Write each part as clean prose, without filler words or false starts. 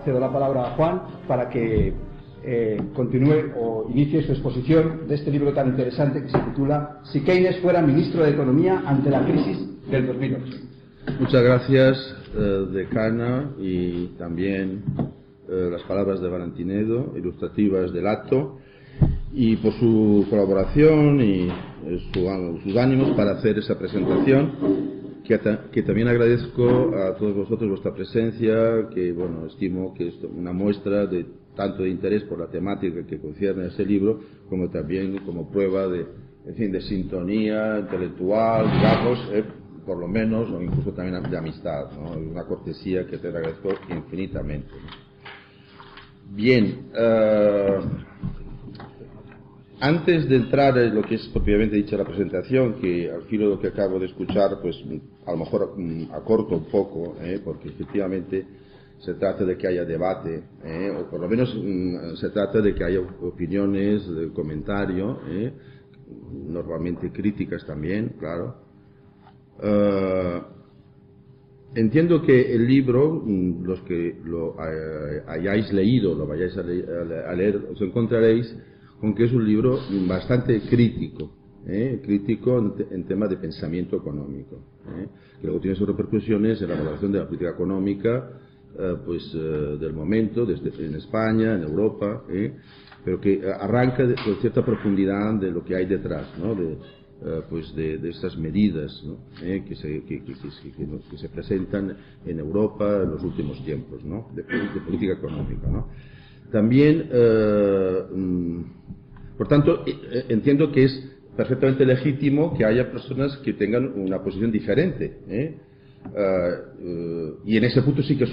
cedo la palabra a Juan para que continúe o inicie su exposición de este libro tan interesante que se titula Si Keynes fuera ministro de Economía ante la crisis del 2008. Muchas gracias, decana, y también las palabras de Valentinedo, ilustrativas del acto, y por su colaboración y sus ánimos para hacer esa presentación, que también agradezco a todos vosotros vuestra presencia, que bueno, estimo que es una muestra de tanto de interés por la temática que concierne a ese libro, como también como prueba de, en fin, de sintonía intelectual, digamos, por lo menos, o incluso también de amistad, ¿no? Una cortesía que te agradezco infinitamente. Bien, antes de entrar en lo que es propiamente dicha la presentación, que al filo de lo que acabo de escuchar, pues a lo mejor acorto un poco, porque efectivamente se trata de que haya debate, o por lo menos se trata de que haya opiniones, de comentario, normalmente críticas también, claro. Entiendo que el libro, los que lo hayáis leído, lo vayáis a leer, os encontraréis con que es un libro bastante crítico, crítico en temas de pensamiento económico, que luego tiene sus repercusiones en la valoración de la política económica, del momento, en España, en Europa, pero que arranca con cierta profundidad de lo que hay detrás, ¿no? de estas medidas, ¿no? que se presentan en Europa en los últimos tiempos, ¿no? de política económica, ¿no? También, por tanto, entiendo que es perfectamente legítimo que haya personas que tengan una posición diferente, y en ese punto sí que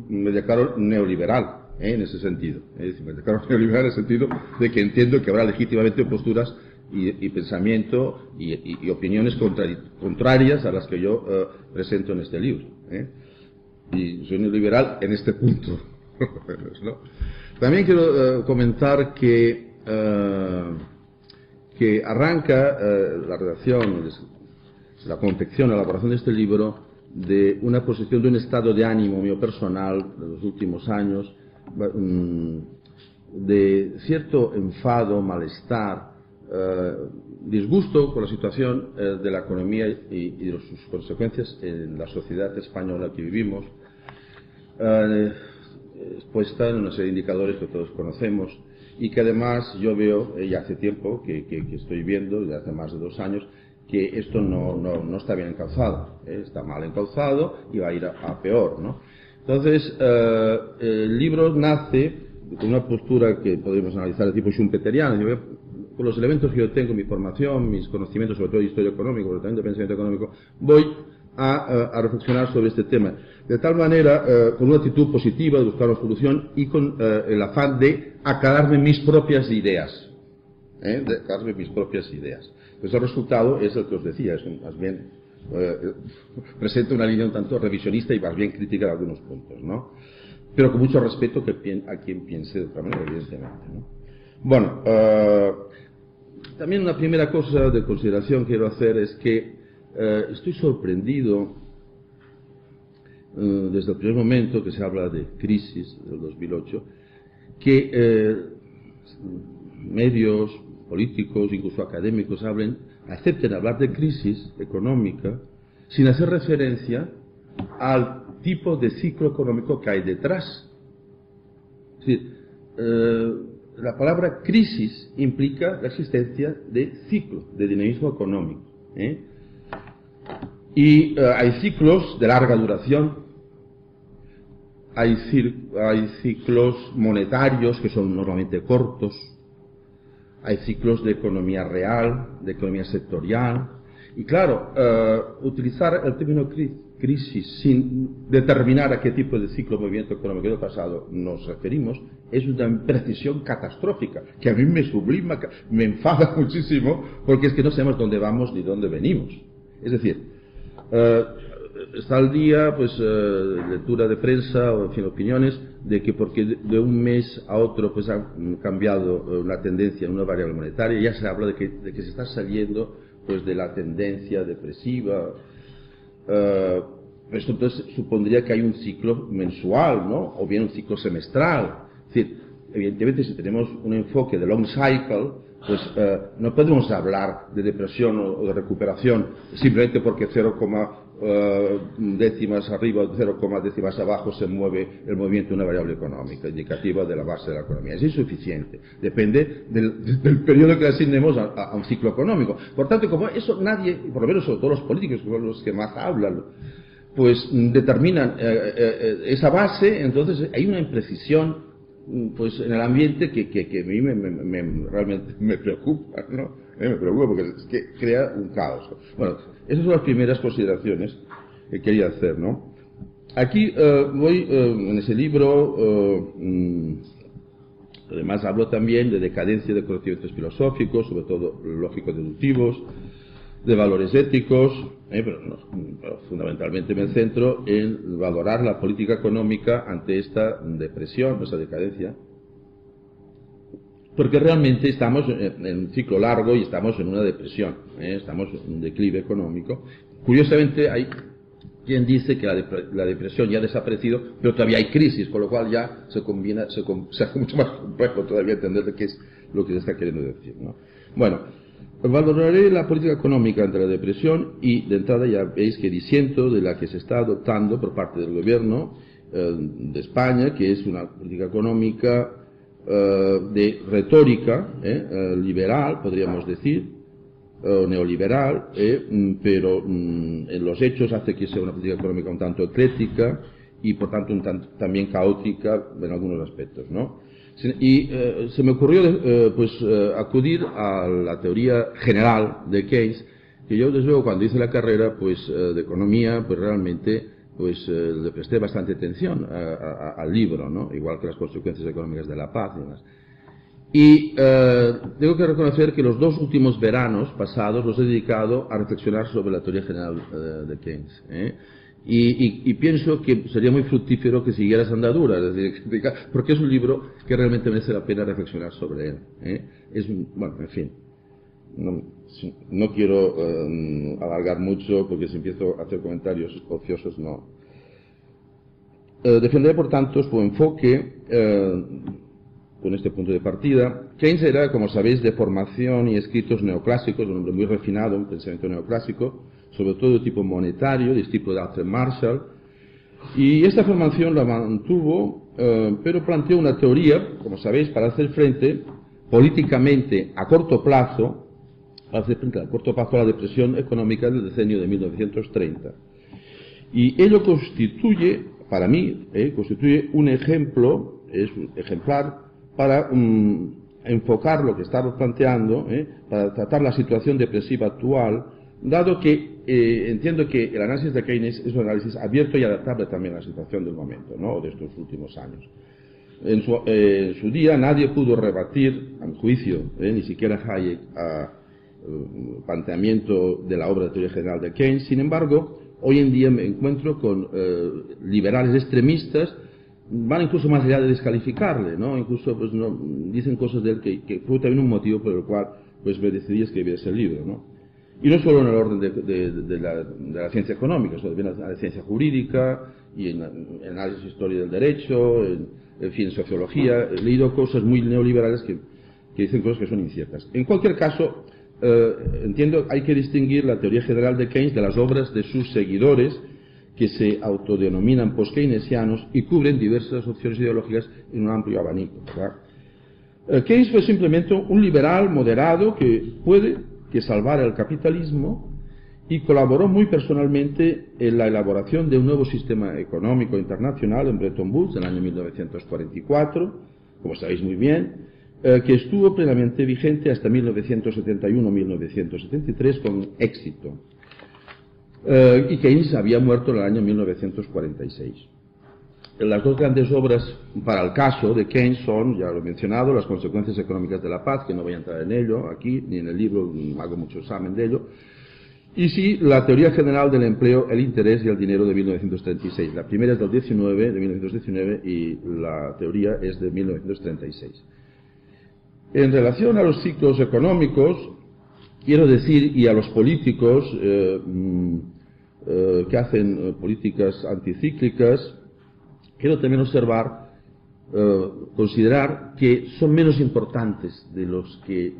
me declaro neoliberal, en ese sentido. Es decir, me declaro neoliberal en el sentido de que entiendo que habrá legítimamente posturas y pensamiento y opiniones contrarias a las que yo presento en este libro. Y soy neoliberal en este punto. ¿No? También quiero comentar que arranca la redacción, la confección, la elaboración de este libro de una posición, de un estado de ánimo mío personal de los últimos años, de cierto enfado, malestar, disgusto con la situación de la economía y de sus consecuencias en la sociedad española que vivimos, expuesta en una serie de indicadores que todos conocemos y que además yo veo, ya hace tiempo que estoy viendo, ya hace más de 2 años, que esto no está bien encauzado, está mal encauzado y va a ir a peor, ¿no? Entonces, el libro nace con una postura que podemos analizar de tipo schumpeteriano. Con los elementos que yo tengo, mi formación, mis conocimientos, sobre todo de historia económica, pero también de pensamiento económico, voy a reflexionar sobre este tema. De tal manera, con una actitud positiva de buscar una solución y con el afán de aclararme mis propias ideas. Pues el resultado es el que os decía, es más bien, presenta una línea un tanto revisionista y más bien crítica de algunos puntos, ¿no? Pero con mucho respeto a quien piense de otra manera, evidentemente, ¿no? Bueno, también una primera cosa de consideración que quiero hacer es que estoy sorprendido desde el primer momento que se habla de crisis del 2008, que medios políticos, incluso académicos, acepten hablar de crisis económica sin hacer referencia al tipo de ciclo económico que hay detrás. Es decir, la palabra crisis implica la existencia de ciclo, de dinamismo económico. Y hay ciclos de larga duración, hay ciclos monetarios que son normalmente cortos, hay ciclos de economía real, de economía sectorial, y claro, utilizar el término crisis sin determinar a qué tipo de ciclo de movimiento económico del pasado nos referimos es una imprecisión catastrófica, que a mí me sublima, me enfada muchísimo, porque es que no sabemos dónde vamos ni dónde venimos. Es decir, está al día, lectura de prensa o, en fin, opiniones de que porque de un mes a otro pues ha cambiado la tendencia en una variable monetaria, ya se habla de que se está saliendo pues de la tendencia depresiva, Esto entonces supondría que hay un ciclo mensual, ¿no? O bien un ciclo semestral. Es decir, evidentemente, si tenemos un enfoque de long cycle, pues no podemos hablar de depresión o de recuperación simplemente porque 0, décimas arriba o 0, décimas abajo se mueve el movimiento de una variable económica indicativa de la base de la economía. Es insuficiente. Depende del periodo que le asignemos a un ciclo económico. Por tanto, como eso nadie, por lo menos sobre todo los políticos, que son los que más hablan, pues determinan esa base, entonces hay una imprecisión pues en el ambiente que a mí realmente me preocupa, ¿no? Me preocupa porque es que crea un caos. Bueno, esas son las primeras consideraciones que quería hacer, ¿no? Aquí voy en ese libro, además hablo también de decadencia de conocimientos filosóficos, sobre todo lógico-deductivos, de valores éticos, pero fundamentalmente me centro en valorar la política económica ante esta depresión, esa decadencia, porque realmente estamos en un ciclo largo y estamos en una depresión, estamos en un declive económico. Curiosamente hay quien dice que la depresión ya ha desaparecido, pero todavía hay crisis, con lo cual ya se hace mucho más complejo todavía entender de qué es lo que se está queriendo decir, ¿no? Bueno, valoraré la política económica ante la depresión y de entrada ya veis que disiento de la que se está adoptando por parte del gobierno de España, que es una política económica de retórica liberal, podríamos decir, neoliberal, pero en los hechos hace que sea una política económica un tanto ecléctica y por tanto también caótica en algunos aspectos, ¿no? Y se me ocurrió acudir a la teoría general de Keynes, que yo desde luego cuando hice la carrera de economía, pues realmente le presté bastante atención al libro, ¿no? Igual que las consecuencias económicas de la paz y demás. Y tengo que reconocer que los 2 últimos veranos pasados los he dedicado a reflexionar sobre la teoría general de Keynes, Y pienso que sería muy fructífero que siguiera esa andadura, es decir, porque es un libro que realmente merece la pena reflexionar sobre él. Bueno, en fin, no quiero alargar mucho porque si empiezo a hacer comentarios ociosos no. Defenderé por tanto su enfoque con este punto de partida. Keynes era, como sabéis, de formación y escritos neoclásicos, un hombre muy refinado, un pensamiento neoclásico, sobre todo de tipo monetario, discípulo de Alfred Marshall, y esta formación la mantuvo, pero planteó una teoría, como sabéis, para hacer frente políticamente a corto plazo a la depresión económica del decenio de 1930. Y ello constituye, para mí, un ejemplo, es un ejemplar para enfocar lo que estamos planteando, para tratar la situación depresiva actual, dado que entiendo que el análisis de Keynes es un análisis abierto y adaptable también a la situación del momento, ¿no? De estos últimos años. En su día nadie pudo rebatir, a mi juicio, ni siquiera Hayek, planteamiento de la obra de teoría general de Keynes. Sin embargo, hoy en día me encuentro con liberales extremistas, van incluso más allá de descalificarle, ¿no? Incluso dicen cosas de él que fue también un motivo por el cual me decidí escribir ese libro, ¿no? Y no solo en el orden de la ciencia económica, sino también en la ciencia jurídica y en análisis de historia del derecho, en fin, en sociología. He leído cosas muy neoliberales que dicen cosas que son inciertas. En cualquier caso, entiendo hay que distinguir la teoría general de Keynes de las obras de sus seguidores, que se autodenominan post-keynesianos y cubren diversas opciones ideológicas en un amplio abanico, ¿verdad? Keynes fue simplemente un liberal moderado que salvara el capitalismo y colaboró muy personalmente en la elaboración de un nuevo sistema económico internacional en Bretton Woods en el año 1944, como sabéis muy bien, que estuvo plenamente vigente hasta 1971-1973 con éxito. Y Keynes había muerto en el año 1946. Las 2 grandes obras para el caso de Keynes son, ya lo he mencionado, Las consecuencias económicas de la paz, que no voy a entrar en ello aquí, ni en el libro, hago mucho examen de ello, y sí, la teoría general del empleo, el interés y el dinero de 1936. La primera es de 1919, y la teoría es de 1936. En relación a los ciclos económicos, quiero decir, y a los políticos, que hacen políticas anticíclicas, quiero también observar, considerar que son menos importantes de lo que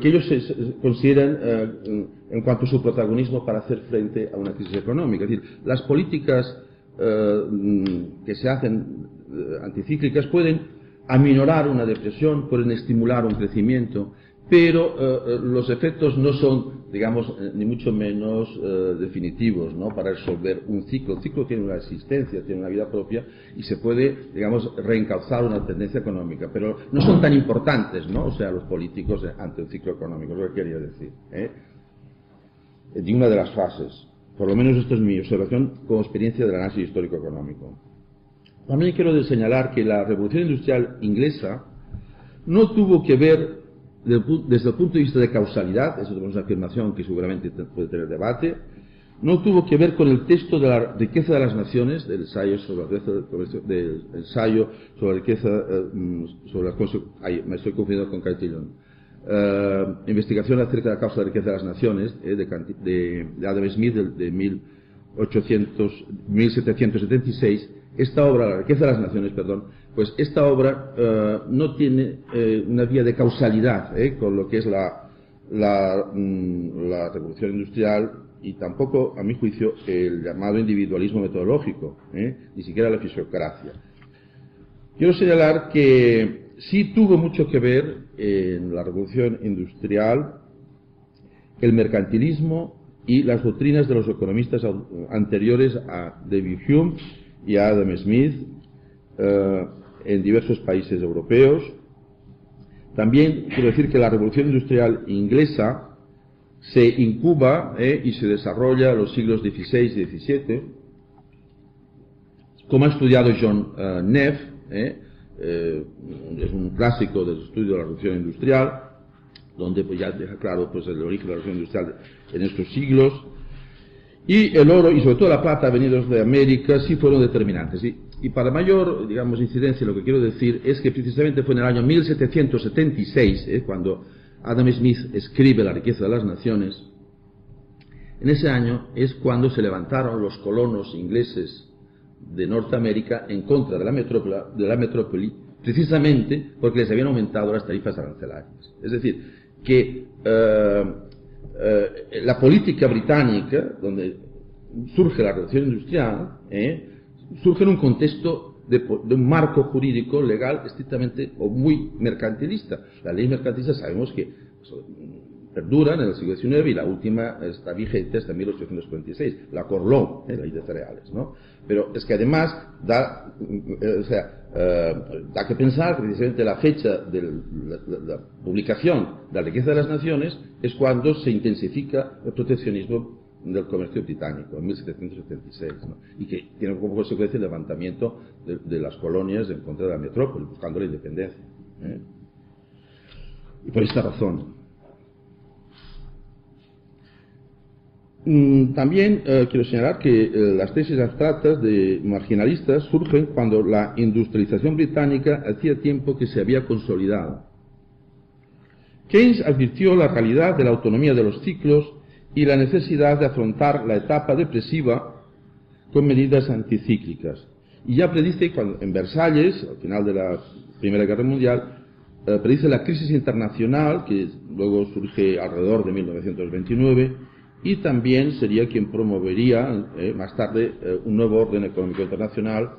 ellos consideran en cuanto a su protagonismo para hacer frente a una crisis económica. Es decir, las políticas que se hacen anticíclicas pueden aminorar una depresión, pueden estimular un crecimiento, pero los efectos no son, digamos, ni mucho menos definitivos, ¿no?, para resolver un ciclo. El ciclo tiene una existencia, tiene una vida propia y se puede, digamos, reencauzar una tendencia económica, pero no son tan importantes, ¿no?, o sea, los políticos ante el ciclo económico, es lo que quería decir, de una de las fases. Por lo menos esto es mi observación como experiencia del análisis histórico-económico. También quiero señalar que la revolución industrial inglesa no tuvo que ver, desde el punto de vista de causalidad, eso es una afirmación que seguramente puede tener debate, no tuvo que ver con el texto de la riqueza de las naciones, del ensayo sobre la riqueza del ensayo sobre la riqueza, me estoy confundiendo con Cantillon, investigación acerca de la causa de la riqueza de las naciones, de Adam Smith, de 1776. Esta obra, La riqueza de las naciones, perdón, pues esta obra no tiene una vía de causalidad con lo que es la revolución industrial, y tampoco, a mi juicio, el llamado individualismo metodológico, ni siquiera la fisiocracia. Quiero señalar que sí tuvo mucho que ver en la revolución industrial el mercantilismo y las doctrinas de los economistas anteriores a David Hume y a Adam Smith en diversos países europeos. También quiero decir que la revolución industrial inglesa se incuba y se desarrolla en los siglos XVI y XVII, como ha estudiado John Neff, es un clásico del estudio de la revolución industrial, donde pues ya deja claro pues el origen de la revolución industrial en estos siglos. Y el oro y sobre todo la plata venidos de América sí fueron determinantes. Y para mayor, digamos, incidencia, lo que quiero decir es que precisamente fue en el año 1776, cuando Adam Smith escribe La riqueza de las naciones. En ese año es cuando se levantaron los colonos ingleses de Norteamérica en contra de la metrópoli, precisamente porque les habían aumentado las tarifas arancelarias. Es decir, que la política británica, donde surge la revolución industrial, surge en un contexto de un marco jurídico legal estrictamente o muy mercantilista. La ley mercantilista sabemos que perduran en el siglo XIX y la última está vigente hasta 1846, la Corlón, la ley de cereales, ¿no? Pero es que además da que pensar que precisamente la fecha de la publicación de la riqueza de las naciones es cuando se intensifica el proteccionismo del comercio británico, en 1776, ¿no? Y que tiene como consecuencia el levantamiento de las colonias en contra de la metrópoli, buscando la independencia. Y por esta razón. También quiero señalar que las tesis abstractas de marginalistas surgen cuando la industrialización británica hacía tiempo que se había consolidado. Keynes advirtió la realidad de la autonomía de los ciclos y la necesidad de afrontar la etapa depresiva con medidas anticíclicas. Y ya predice, en Versalles, al final de la Primera Guerra Mundial, predice la crisis internacional, que luego surge alrededor de 1929, y también sería quien promovería más tarde un nuevo orden económico internacional,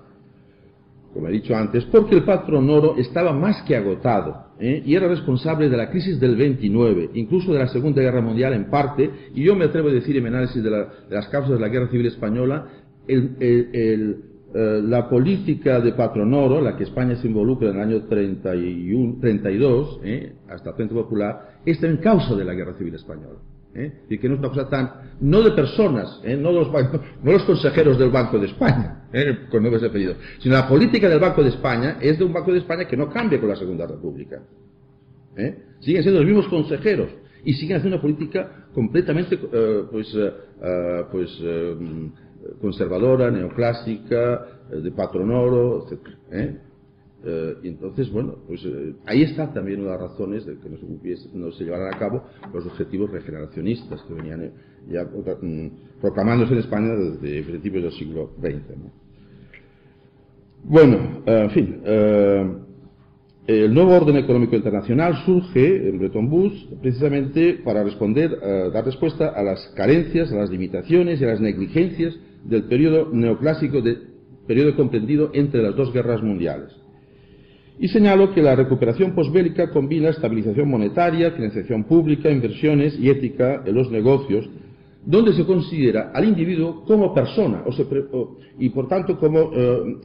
como he dicho antes, porque el patrón oro estaba más que agotado y era responsable de la crisis del 29, incluso de la Segunda Guerra Mundial en parte, y yo me atrevo a decir en mi análisis de las causas de la Guerra Civil Española, la política de patrón oro, en la que España se involucra en el año 32, hasta el Frente Popular, es en causa de la Guerra Civil Española. Y que no es una cosa tan, no de personas, no los consejeros del Banco de España, con nuevos apellidos, sino la política del Banco de España es de un Banco de España que no cambia con la Segunda República. Siguen siendo los mismos consejeros y siguen haciendo una política completamente conservadora, neoclásica, de patrón oro, etc. Y entonces, bueno, pues ahí está también una de las razones de que no se llevaran a cabo los objetivos regeneracionistas que venían ya proclamándose en España desde principios del siglo XX, ¿no? Bueno, en fin, el nuevo orden económico internacional surge en Bretton Woods precisamente para dar respuesta a las carencias, a las limitaciones y a las negligencias del periodo neoclásico, periodo comprendido entre las dos guerras mundiales. Y señalo que la recuperación posbélica combina estabilización monetaria, financiación pública, inversiones y ética en los negocios, donde se considera al individuo como persona y por tanto como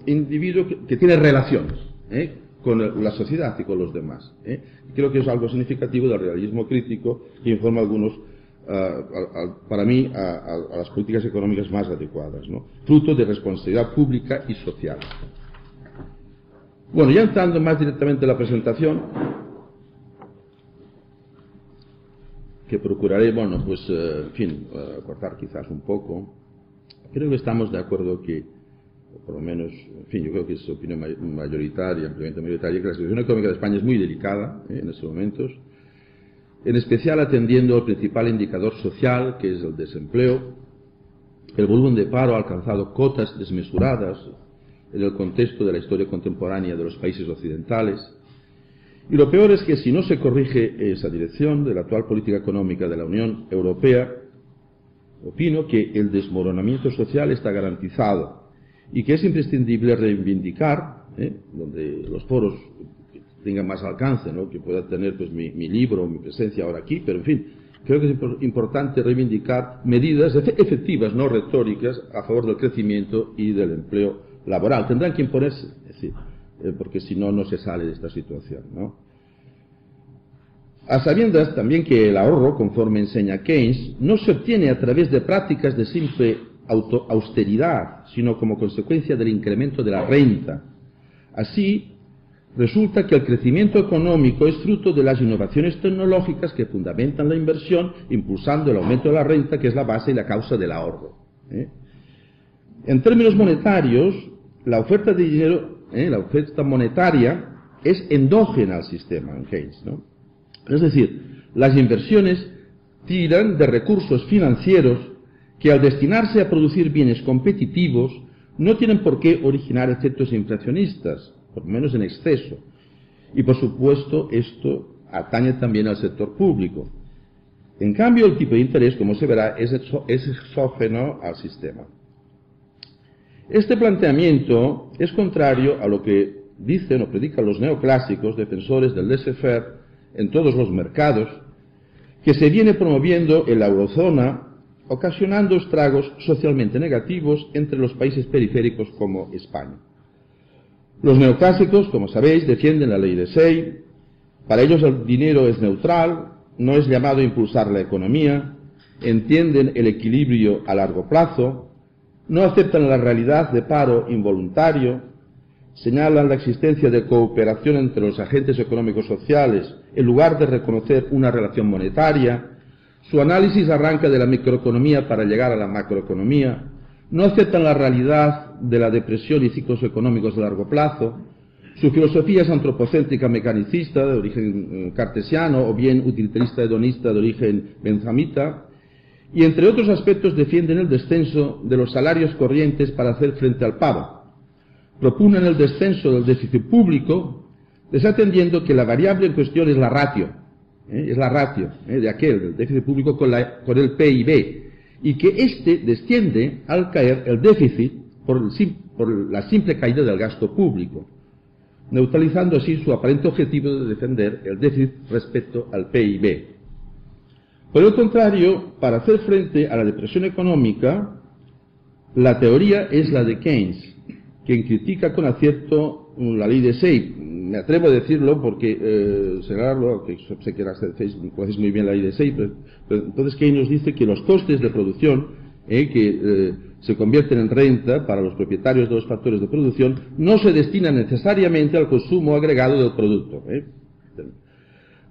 individuo que tiene relaciones con la sociedad y con los demás. Creo que es algo significativo del realismo crítico que informa algunos, para mí, a las políticas económicas más adecuadas, ¿no? Fruto de responsabilidad pública y social. Bueno, ya entrando más directamente en la presentación, que procuraré, bueno, pues, en fin, cortar quizás un poco. Creo que estamos de acuerdo que, o por lo menos, en fin, yo creo que es opinión mayoritaria, ampliamente mayoritaria, que la situación económica de España es muy delicada en estos momentos, en especial atendiendo al principal indicador social, que es el desempleo. El volumen de paro ha alcanzado cotas desmesuradas en el contexto de la historia contemporánea de los países occidentales. Y lo peor es que si no se corrige esa dirección de la actual política económica de la Unión Europea, opino que el desmoronamiento social está garantizado y que es imprescindible reivindicar, donde los foros tengan más alcance, ¿no?, que pueda tener pues mi libro, mi presencia ahora aquí, pero en fin, creo que es importante reivindicar medidas efectivas, no retóricas, a favor del crecimiento y del empleo laboral. Tendrán que imponerse, es decir, porque si no, no se sale de esta situación, ¿no? A sabiendas también que el ahorro, conforme enseña Keynes, no se obtiene a través de prácticas de simple austeridad, sino como consecuencia del incremento de la renta. Así, resulta que el crecimiento económico es fruto de las innovaciones tecnológicas que fundamentan la inversión, impulsando el aumento de la renta, que es la base y la causa del ahorro. En términos monetarios, la oferta de dinero, la oferta monetaria, es endógena al sistema en Keynes, ¿no? Es decir, las inversiones tiran de recursos financieros que al destinarse a producir bienes competitivos no tienen por qué originar efectos inflacionistas, por lo menos en exceso. Y por supuesto esto atañe también al sector público. En cambio el tipo de interés, como se verá, es exógeno al sistema. Este planteamiento es contrario a lo que dicen o predican los neoclásicos defensores del laissez-faire en todos los mercados, que se viene promoviendo en la eurozona, ocasionando estragos socialmente negativos entre los países periféricos como España. Los neoclásicos, como sabéis, defienden la ley de Say. Para ellos el dinero es neutral, no es llamado a impulsar la economía, entienden el equilibrio a largo plazo, no aceptan la realidad de paro involuntario, señalan la existencia de cooperación entre los agentes económicos sociales en lugar de reconocer una relación monetaria. Su análisis arranca de la microeconomía para llegar a la macroeconomía. No aceptan la realidad de la depresión y ciclos económicos de largo plazo. Su filosofía es antropocéntrica mecanicista de origen cartesiano o bien utilitarista hedonista de origen benjamita. Y entre otros aspectos defienden el descenso de los salarios corrientes para hacer frente al paro. Propugnan el descenso del déficit público, desatendiendo que la variable en cuestión es la ratio, del déficit público con el PIB, y que éste desciende al caer el déficit por la simple caída del gasto público, neutralizando así su aparente objetivo de defender el déficit respecto al PIB. Por el contrario, para hacer frente a la depresión económica, la teoría es la de Keynes, quien critica con acierto la ley de Say. Me atrevo a decirlo porque, señalarlo, que sé que conocéis muy bien la ley de Say, pero entonces Keynes nos dice que los costes de producción, que se convierten en renta para los propietarios de los factores de producción, no se destinan necesariamente al consumo agregado del producto.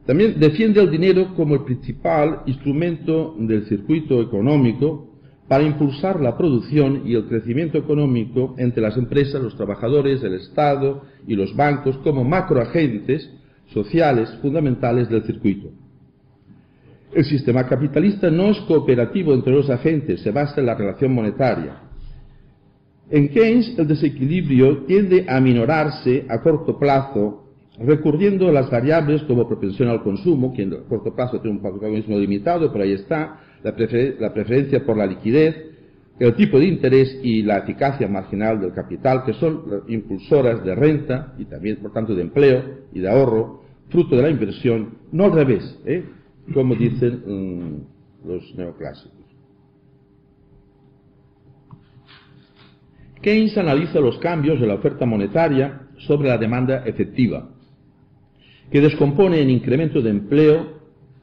También defiende el dinero como el principal instrumento del circuito económico, para impulsar la producción y el crecimiento económico entre las empresas, los trabajadores, el Estado y los bancos como macroagentes sociales fundamentales del circuito. El sistema capitalista no es cooperativo entre los agentes, se basa en la relación monetaria. En Keynes, el desequilibrio tiende a minorarse a corto plazo, recurriendo a las variables como propensión al consumo, que en el corto plazo tiene un protagonismo limitado, pero ahí está, la preferencia por la liquidez, el tipo de interés y la eficacia marginal del capital, que son impulsoras de renta y también, por tanto, de empleo y de ahorro, fruto de la inversión, no al revés, como dicen los neoclásicos. Keynes analiza los cambios de la oferta monetaria sobre la demanda efectiva, que descompone en incremento de empleo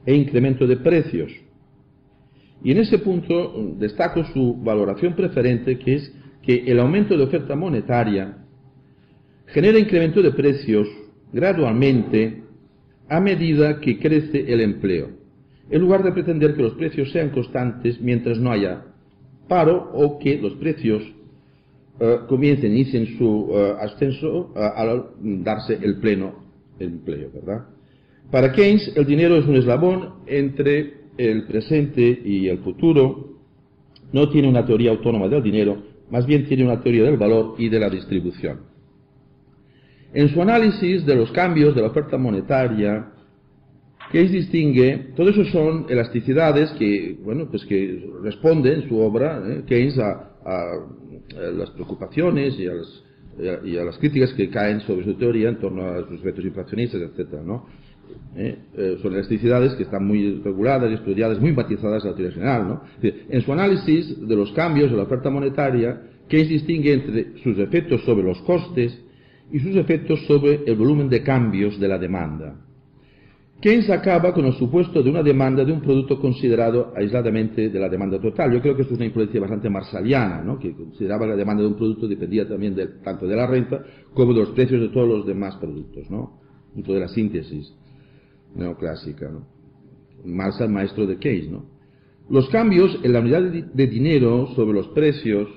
e incremento de precios. Y en ese punto destaco su valoración preferente, que es que el aumento de oferta monetaria genera incremento de precios gradualmente a medida que crece el empleo, en lugar de pretender que los precios sean constantes mientras no haya paro o que los precios inicien su ascenso al darse el pleno empleo, ¿verdad? Para Keynes, el dinero es un eslabón entre el presente y el futuro. No tiene una teoría autónoma del dinero, más bien tiene una teoría del valor y de la distribución. En su análisis de los cambios de la oferta monetaria, Keynes distingue, todo eso son elasticidades que, bueno, pues que responde en su obra, Keynes a las preocupaciones y a las críticas que caen sobre su teoría en torno a sus efectos inflacionistas, etc., ¿no? Son elasticidades que están muy reguladas y estudiadas, muy matizadas en la teoría general, ¿no? En su análisis de los cambios de la oferta monetaria, Keynes distingue entre sus efectos sobre los costes y sus efectos sobre el volumen de cambios de la demanda. Keynes acaba con el supuesto de una demanda de un producto considerado aisladamente de la demanda total. Yo creo que esto es una influencia bastante marsaliana, ¿no? Que consideraba que la demanda de un producto dependía también tanto de la renta como de los precios de todos los demás productos, ¿no? Punto de la síntesis neoclásica, ¿no? Marshall, maestro de Keynes, ¿no? Los cambios en la unidad de dinero sobre los precios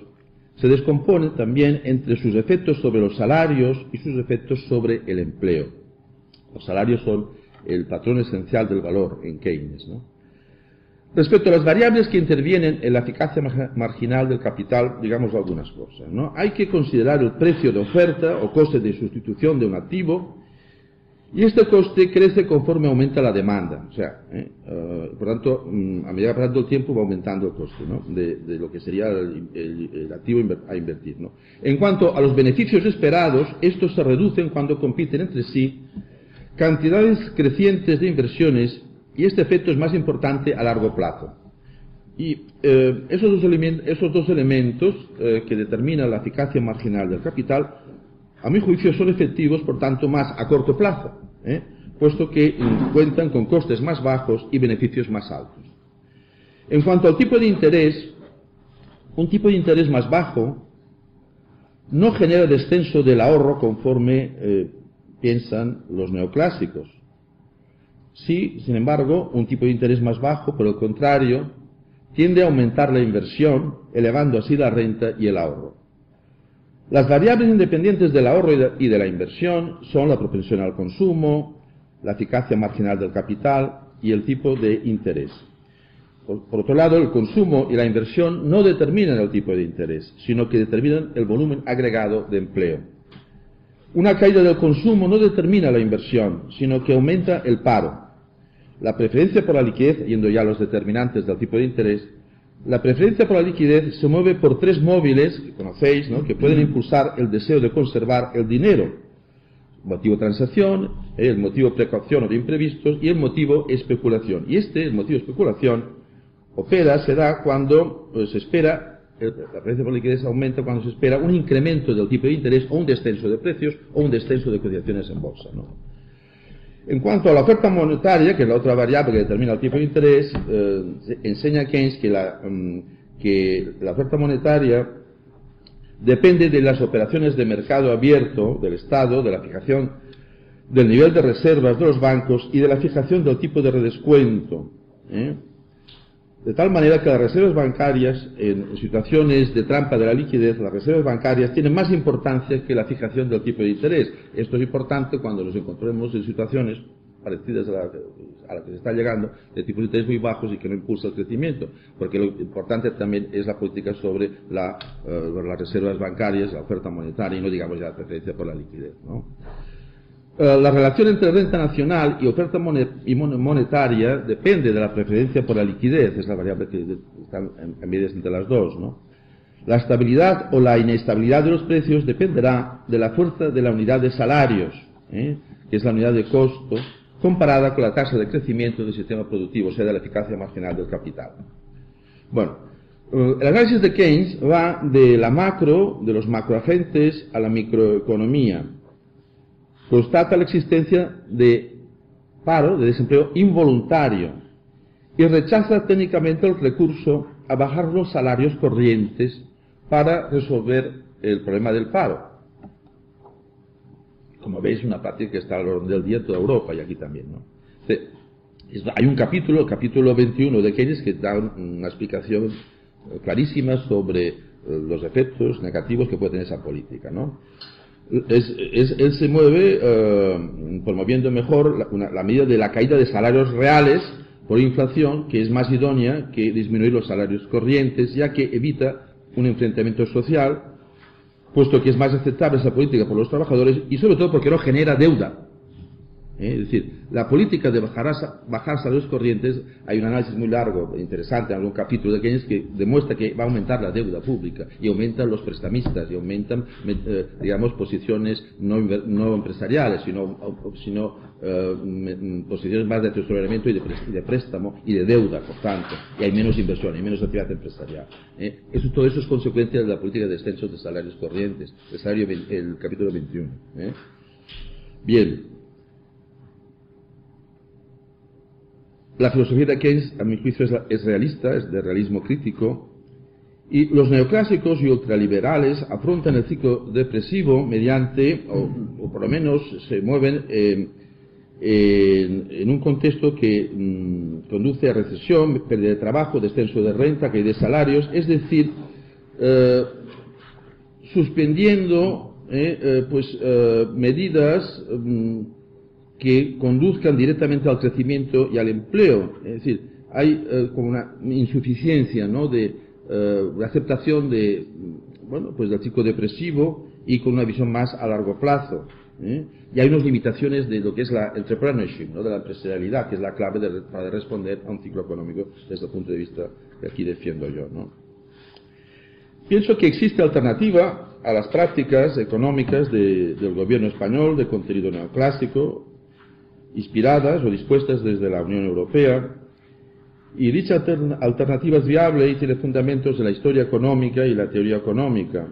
se descomponen también entre sus efectos sobre los salarios y sus efectos sobre el empleo. Los salarios son el patrón esencial del valor en Keynes, ¿no? Respecto a las variables que intervienen en la eficacia marginal del capital, digamos algunas cosas, ¿no? Hay que considerar el precio de oferta o coste de sustitución de un activo, y este coste crece conforme aumenta la demanda. O sea, por tanto, a medida que pasa el tiempo va aumentando el coste, ¿no? de lo que sería el activo a invertir, ¿no? En cuanto a los beneficios esperados, estos se reducen cuando compiten entre sí cantidades crecientes de inversiones, y este efecto es más importante a largo plazo. Y esos dos elementos que determinan la eficacia marginal del capital, a mi juicio, son efectivos, por tanto, más a corto plazo, puesto que cuentan con costes más bajos y beneficios más altos. En cuanto al tipo de interés, un tipo de interés más bajo no genera descenso del ahorro conforme piensan los neoclásicos. Sí, sin embargo, un tipo de interés más bajo, por el contrario, tiende a aumentar la inversión, elevando así la renta y el ahorro. Las variables independientes del ahorro y de la inversión son la propensión al consumo, la eficacia marginal del capital y el tipo de interés. Por otro lado, el consumo y la inversión no determinan el tipo de interés, sino que determinan el volumen agregado de empleo. Una caída del consumo no determina la inversión, sino que aumenta el paro. La preferencia por la liquidez, yendo ya a los determinantes del tipo de interés, la preferencia por la liquidez se mueve por tres móviles, que conocéis, ¿no?, que pueden impulsar el deseo de conservar el dinero. El motivo transacción, el motivo precaución o de imprevistos y el motivo especulación. Y el motivo especulación, se da cuando se espera, la preferencia por la liquidez aumenta cuando se espera un incremento del tipo de interés o un descenso de precios o un descenso de cotizaciones en bolsa, ¿no? En cuanto a la oferta monetaria, que es la otra variable que determina el tipo de interés, enseña Keynes que la oferta monetaria depende de las operaciones de mercado abierto del Estado, de la fijación del nivel de reservas de los bancos y de la fijación del tipo de redescuento. De tal manera que las reservas bancarias, en situaciones de trampa de la liquidez, las reservas bancarias tienen más importancia que la fijación del tipo de interés. Esto es importante cuando nos encontremos en situaciones parecidas a la que se está llegando, de tipos de interés muy bajos y que no impulsa el crecimiento, porque lo importante también es la política sobre las reservas bancarias, la oferta monetaria y no digamos ya la preferencia por la liquidez, ¿no? La relación entre renta nacional y oferta monetaria depende de la preferencia por la liquidez, es la variable que está en medias entre las dos, ¿no? La estabilidad o la inestabilidad de los precios dependerá de la fuerza de la unidad de salarios, que es la unidad de costo, comparada con la tasa de crecimiento del sistema productivo, o sea, de la eficacia marginal del capital. Bueno, el análisis de Keynes va de los macroagentes a la microeconomía. Constata la existencia de paro, de desempleo involuntario, y rechaza técnicamente el recurso a bajar los salarios corrientes para resolver el problema del paro. Como veis, una práctica que está al orden del día en toda Europa y aquí también, ¿no? Hay un capítulo, el capítulo 21 de Keynes, que da una explicación clarísima sobre los efectos negativos que puede tener esa política, ¿no? Él se mueve promoviendo mejor la medida de la caída de salarios reales por inflación, que es más idónea que disminuir los salarios corrientes, ya que evita un enfrentamiento social, puesto que es más aceptable esa política por los trabajadores y sobre todo porque no genera deuda. Es decir, la política de bajar salarios corrientes, hay un análisis muy largo, interesante, en algún capítulo de Keynes que demuestra que va a aumentar la deuda pública y aumentan los prestamistas y aumentan, digamos, posiciones no empresariales, sino posiciones más de tesoramiento y de préstamo y de deuda, por tanto, y hay menos inversión, hay menos actividad empresarial. Todo eso es consecuencia de la política de descenso de salarios corrientes, el capítulo 21. Bien. La filosofía de Keynes, a mi juicio, es realista, es de realismo crítico, y los neoclásicos y ultraliberales afrontan el ciclo depresivo mediante, o por lo menos se mueven en un contexto que conduce a recesión, pérdida de trabajo, descenso de renta, caída de salarios, es decir, suspendiendo medidas que conduzcan directamente al crecimiento y al empleo. Es decir, hay como una insuficiencia, ¿no?, de aceptación del ciclo depresivo y con una visión más a largo plazo. Y hay unas limitaciones de lo que es la entrepreneurship, ¿no?, de la empresarialidad, que es la clave para responder a un ciclo económico desde el punto de vista que aquí defiendo yo, ¿no? Pienso que existe alternativa a las prácticas económicas del gobierno español de contenido neoclásico, inspiradas o dispuestas desde la Unión Europea, y dicha alternativa es viable y tiene fundamentos en la historia económica y la teoría económica.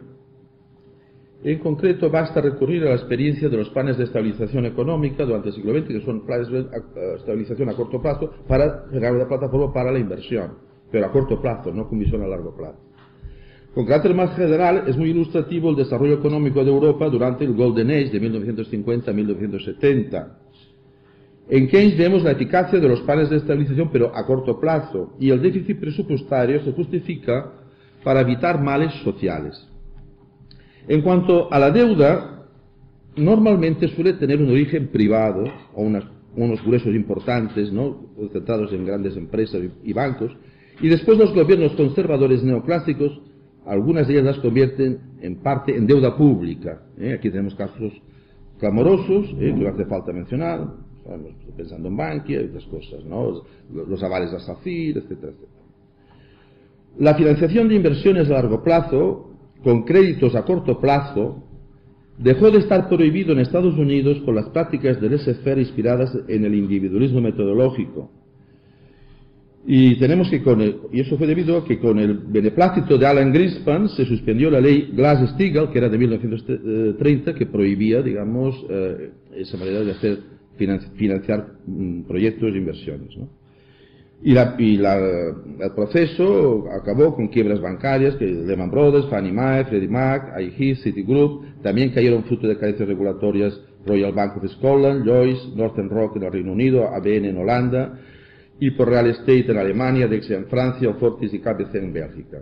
En concreto, basta recurrir a la experiencia de los planes de estabilización económica durante el siglo XX, que son planes de estabilización a corto plazo para generar una plataforma para la inversión, pero a corto plazo, no con visión a largo plazo. Con carácter más general, es muy ilustrativo el desarrollo económico de Europa durante el Golden Age de 1950 a 1970. En Keynes vemos la eficacia de los planes de estabilización, pero a corto plazo, y el déficit presupuestario se justifica para evitar males sociales. En cuanto a la deuda, normalmente suele tener un origen privado, o unos gruesos importantes, ¿no?, concentrados en grandes empresas y bancos, y después los gobiernos conservadores neoclásicos, algunas de ellas las convierten en parte en deuda pública. Aquí tenemos casos clamorosos, que no hace falta mencionar. Estamos pensando en Bankia y otras cosas, ¿no?, los avales de SACIR, etcétera, etcétera. La financiación de inversiones a largo plazo, con créditos a corto plazo, dejó de estar prohibido en Estados Unidos con las prácticas del laissez-faire inspiradas en el individualismo metodológico. Y eso fue debido a que con el beneplácito de Alan Greenspan se suspendió la ley Glass-Steagall, que era de 1930, que prohibía, digamos, esa manera de financiar proyectos de inversiones, ¿no? El proceso acabó con quiebras bancarias, que Lehman Brothers, Fannie Mae, Freddie Mac, AIG, Citigroup, también cayeron fruto de carencias regulatorias Royal Bank of Scotland, Lloyds, Northern Rock en el Reino Unido, ABN en Holanda, y por real estate en Alemania, Dexia en Francia o Fortis y KBC en Bélgica.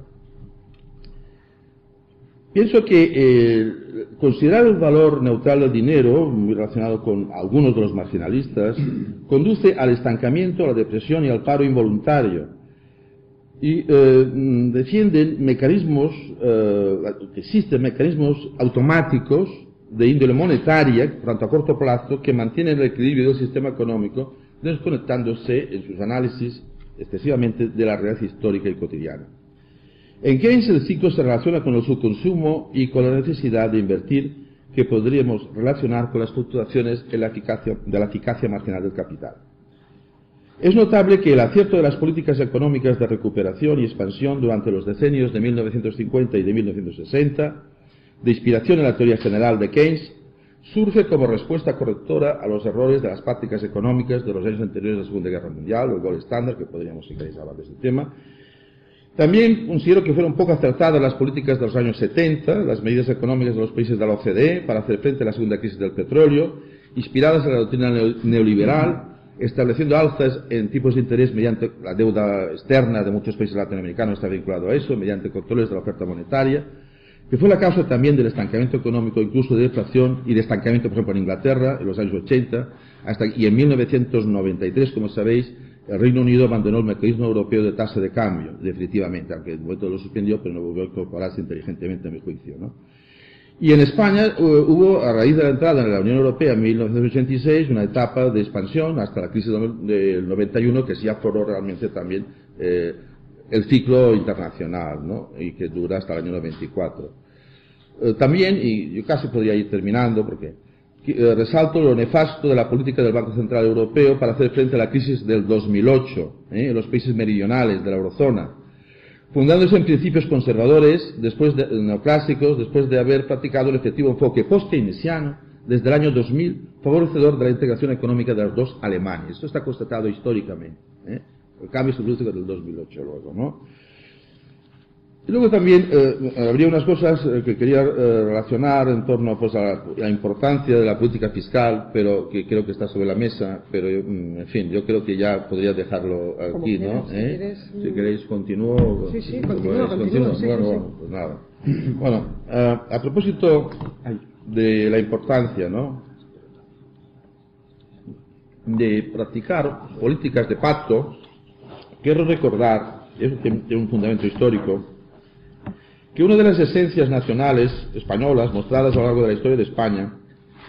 Pienso que considerar el valor neutral del dinero, muy relacionado con algunos de los marginalistas, conduce al estancamiento, a la depresión y al paro involuntario. Y defienden mecanismos, existen mecanismos automáticos de índole monetaria, tanto a corto plazo, que mantienen el equilibrio del sistema económico, desconectándose en sus análisis excesivamente de la realidad histórica y cotidiana. En Keynes el ciclo se relaciona con el subconsumo y con la necesidad de invertir, que podríamos relacionar con las fluctuaciones de la eficacia marginal del capital. Es notable que el acierto de las políticas económicas de recuperación y expansión durante los decenios de 1950 y de 1960, de inspiración en la teoría general de Keynes, surge como respuesta correctora a los errores de las prácticas económicas de los años anteriores a la Segunda Guerra Mundial, o el gold standard, que podríamos, si queréis, hablar de este tema. También considero que fueron poco acertadas las políticas de los años 70, las medidas económicas de los países de la OCDE para hacer frente a la segunda crisis del petróleo, inspiradas en la doctrina neoliberal, estableciendo alzas en tipos de interés mediante la deuda externa de muchos países latinoamericanos, está vinculado a eso, mediante controles de la oferta monetaria, que fue la causa también del estancamiento económico, incluso de deflación y de estancamiento, por ejemplo, en Inglaterra, en los años 80, y en 1993, como sabéis, el Reino Unido abandonó el mecanismo europeo de tasa de cambio, definitivamente, aunque en el momento lo suspendió, pero no volvió a incorporarse inteligentemente, a mi juicio, ¿no? Y en España hubo, a raíz de la entrada en la Unión Europea en 1986, una etapa de expansión hasta la crisis del 91, que sí afloró realmente también el ciclo internacional, ¿no? Y que dura hasta el año 94. También, y yo casi podría ir terminando, porque resalto lo nefasto de la política del Banco Central Europeo para hacer frente a la crisis del 2008 en los países meridionales de la eurozona, fundándose en principios conservadores, neoclásicos, después de haber practicado el efectivo enfoque post-keynesiano desde el año 2000, favorecedor de la integración económica de las dos Alemanias. Esto está constatado históricamente. El cambio se produce desde el 2008 luego, ¿no? Y luego también habría unas cosas que quería relacionar en torno, pues, a la importancia de la política fiscal, pero que creo que está sobre la mesa, pero en fin, yo creo que ya podría dejarlo aquí, ¿no? Si queréis continúo. Sí, continúo. Sí, bueno, pues nada. Bueno, a propósito de la importancia, ¿no?, de practicar políticas de pacto, quiero recordar, eso tiene un fundamento histórico, que una de las esencias nacionales españolas mostradas a lo largo de la historia de España,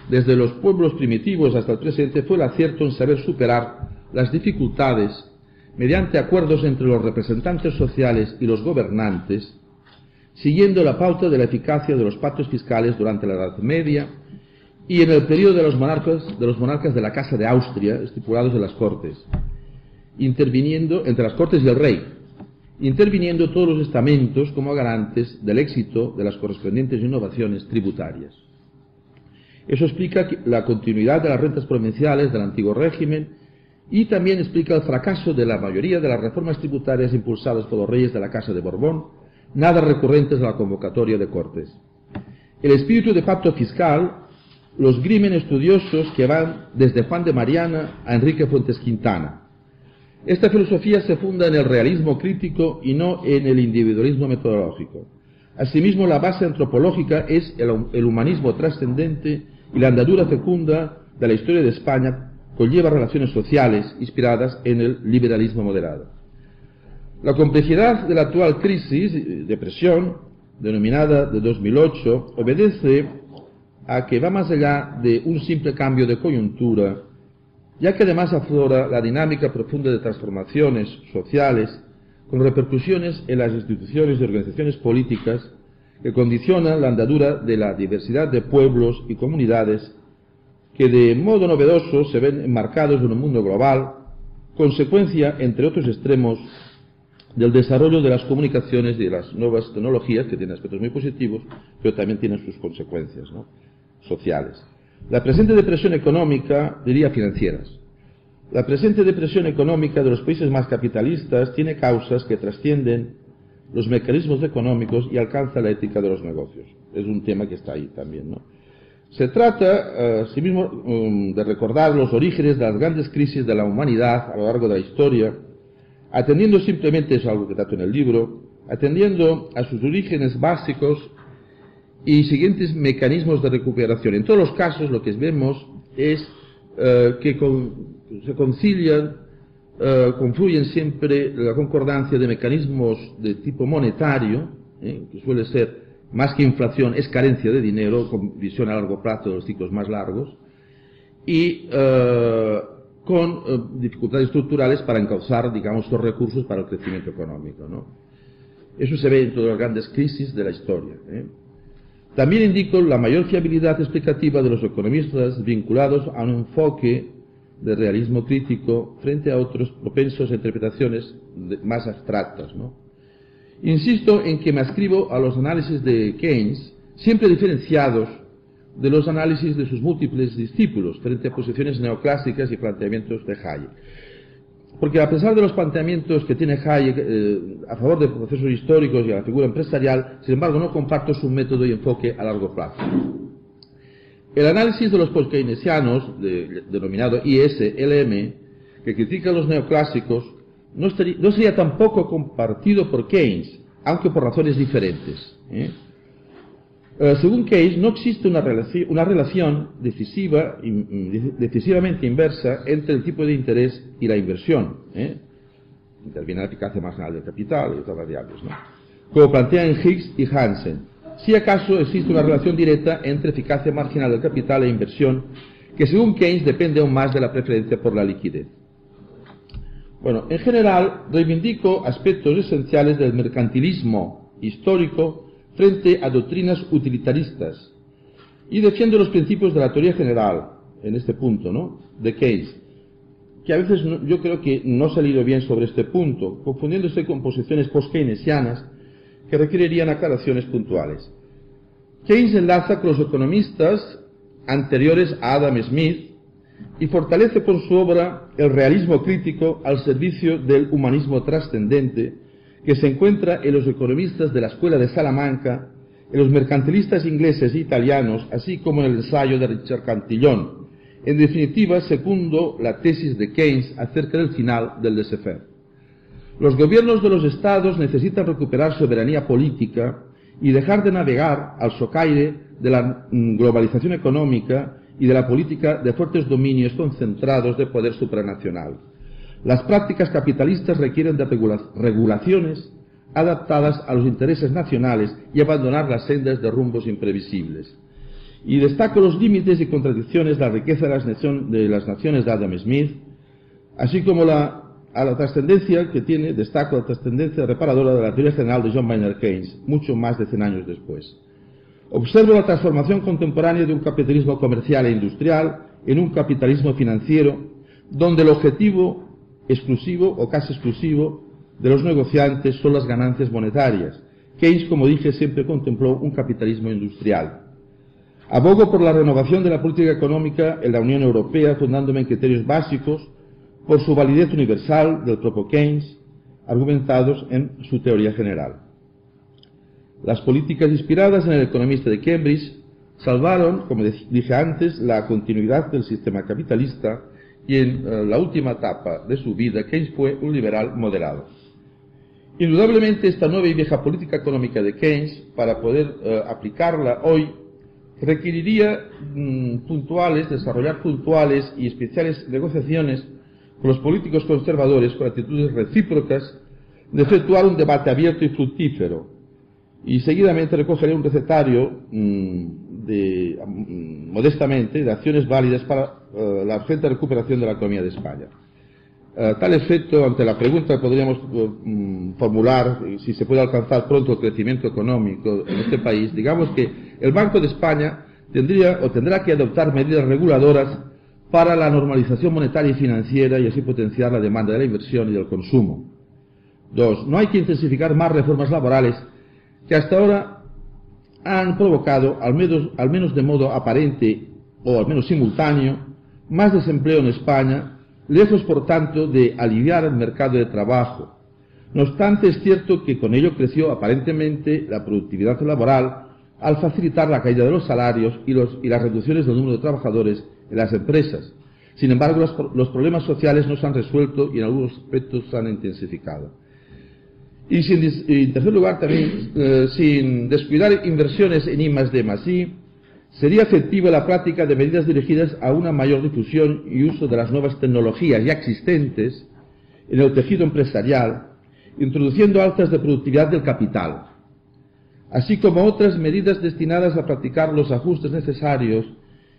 desde los pueblos primitivos hasta el presente, fue el acierto en saber superar las dificultades mediante acuerdos entre los representantes sociales y los gobernantes, siguiendo la pauta de la eficacia de los pactos fiscales durante la Edad Media y en el periodo de los monarcas de la Casa de Austria, estipulados en las Cortes, interviniendo entre las Cortes y el Rey, interviniendo todos los estamentos como garantes del éxito de las correspondientes innovaciones tributarias. Eso explica la continuidad de las rentas provinciales del antiguo régimen y también explica el fracaso de la mayoría de las reformas tributarias impulsadas por los reyes de la Casa de Borbón, nada recurrentes a la convocatoria de Cortes. El espíritu de pacto fiscal los grimen estudiosos que van desde Juan de Mariana a Enrique Fuentes Quintana. Esta filosofía se funda en el realismo crítico y no en el individualismo metodológico. Asimismo, la base antropológica es el humanismo trascendente y la andadura fecunda de la historia de España conlleva relaciones sociales inspiradas en el liberalismo moderado. La complejidad de la actual crisis, depresión, denominada de 2008, obedece a que va más allá de un simple cambio de coyuntura, ya que además aflora la dinámica profunda de transformaciones sociales con repercusiones en las instituciones y organizaciones políticas que condicionan la andadura de la diversidad de pueblos y comunidades que de modo novedoso se ven enmarcados en un mundo global, consecuencia, entre otros extremos, del desarrollo de las comunicaciones y de las nuevas tecnologías, que tienen aspectos muy positivos, pero también tienen sus consecuencias, ¿no?, sociales. La presente depresión económica, diría financieras, la presente depresión económica de los países más capitalistas tiene causas que trascienden los mecanismos económicos y alcanza la ética de los negocios. Es un tema que está ahí también, ¿no? Se trata, asimismo, de recordar los orígenes de las grandes crisis de la humanidad a lo largo de la historia, atendiendo simplemente, es algo que trato en el libro, atendiendo a sus orígenes básicos y siguientes mecanismos de recuperación. En todos los casos lo que vemos es que se concilian, confluyen siempre la concordancia de mecanismos de tipo monetario, que suele ser más que inflación, es carencia de dinero, con visión a largo plazo de los ciclos más largos, y con dificultades estructurales para encauzar, digamos, estos recursos para el crecimiento económico, ¿no? Eso se ve en todas las grandes crisis de la historia. También indico la mayor fiabilidad explicativa de los economistas vinculados a un enfoque de realismo crítico frente a otros propensos a interpretaciones más abstractas, ¿no? Insisto en que me ascribo a los análisis de Keynes, siempre diferenciados de los análisis de sus múltiples discípulos frente a posiciones neoclásicas y planteamientos de Hayek. Porque a pesar de los planteamientos que tiene Hayek a favor de procesos históricos y a la figura empresarial, sin embargo no comparto su método y enfoque a largo plazo. El análisis de los post-keynesianos, denominado ISLM, que critica a los neoclásicos, no sería tampoco compartido por Keynes, aunque por razones diferentes. Según Keynes, no existe una relación decisivamente inversa entre el tipo de interés y la inversión. Interviene la eficacia marginal del capital y otras variables, ¿no? Como plantean Higgs y Hansen. Si acaso existe una relación directa entre eficacia marginal del capital e inversión, que según Keynes depende aún más de la preferencia por la liquidez. Bueno, en general, reivindico aspectos esenciales del mercantilismo histórico frente a doctrinas utilitaristas y defiendo los principios de la teoría general, en este punto, ¿no?, de Keynes, que a veces yo creo que no ha salido bien sobre este punto, confundiéndose con posiciones post-keynesianas que requerirían aclaraciones puntuales. Keynes enlaza con los economistas anteriores a Adam Smith y fortalece con su obra el realismo crítico al servicio del humanismo trascendente que se encuentra en los economistas de la Escuela de Salamanca, en los mercantilistas ingleses e italianos, así como en el ensayo de Richard Cantillon. En definitiva, secundo la tesis de Keynes acerca del final del laissez-faire. Los gobiernos de los estados necesitan recuperar soberanía política y dejar de navegar al socaire de la globalización económica y de la política de fuertes dominios concentrados de poder supranacional. Las prácticas capitalistas requieren de regulaciones adaptadas a los intereses nacionales y abandonar las sendas de rumbos imprevisibles. Y destaco los límites y contradicciones de la riqueza de las naciones de Adam Smith, así como la trascendencia que tiene, destaco la trascendencia reparadora de la teoría general de John Maynard Keynes, mucho más de 100 años después. Observo la transformación contemporánea de un capitalismo comercial e industrial en un capitalismo financiero, donde el objetivo exclusivo o casi exclusivo de los negociantes son las ganancias monetarias. Keynes, como dije, siempre contempló un capitalismo industrial. Abogo por la renovación de la política económica en la Unión Europea, fundándome en criterios básicos por su validez universal del propio Keynes, argumentados en su teoría general. Las políticas inspiradas en el economista de Cambridge salvaron, como dije antes, la continuidad del sistema capitalista y en la última etapa de su vida Keynes fue un liberal moderado. Indudablemente esta nueva y vieja política económica de Keynes, para poder aplicarla hoy, requeriría desarrollar puntuales y especiales negociaciones con los políticos conservadores con actitudes recíprocas, de efectuar un debate abierto y fructífero. Y seguidamente recogeré un recetario modestamente de acciones válidas para la urgente recuperación de la economía de España. Tal efecto, ante la pregunta que podríamos formular si se puede alcanzar pronto el crecimiento económico en este país, digamos que el Banco de España tendrá que adoptar medidas reguladoras para la normalización monetaria y financiera y así potenciar la demanda de la inversión y del consumo. 2. No hay que intensificar más reformas laborales que hasta ahora han provocado, al menos de modo aparente o al menos simultáneo, más desempleo en España, lejos por tanto de aliviar el mercado de trabajo. No obstante, es cierto que con ello creció aparentemente la productividad laboral al facilitar la caída de los salarios y las reducciones del número de trabajadores en las empresas. Sin embargo, los problemas sociales no se han resuelto y en algunos aspectos se han intensificado. Y en tercer lugar, también, sin descuidar inversiones en I+D+I, sería efectiva la práctica de medidas dirigidas a una mayor difusión y uso de las nuevas tecnologías ya existentes en el tejido empresarial, introduciendo alzas de productividad del capital, así como otras medidas destinadas a practicar los ajustes necesarios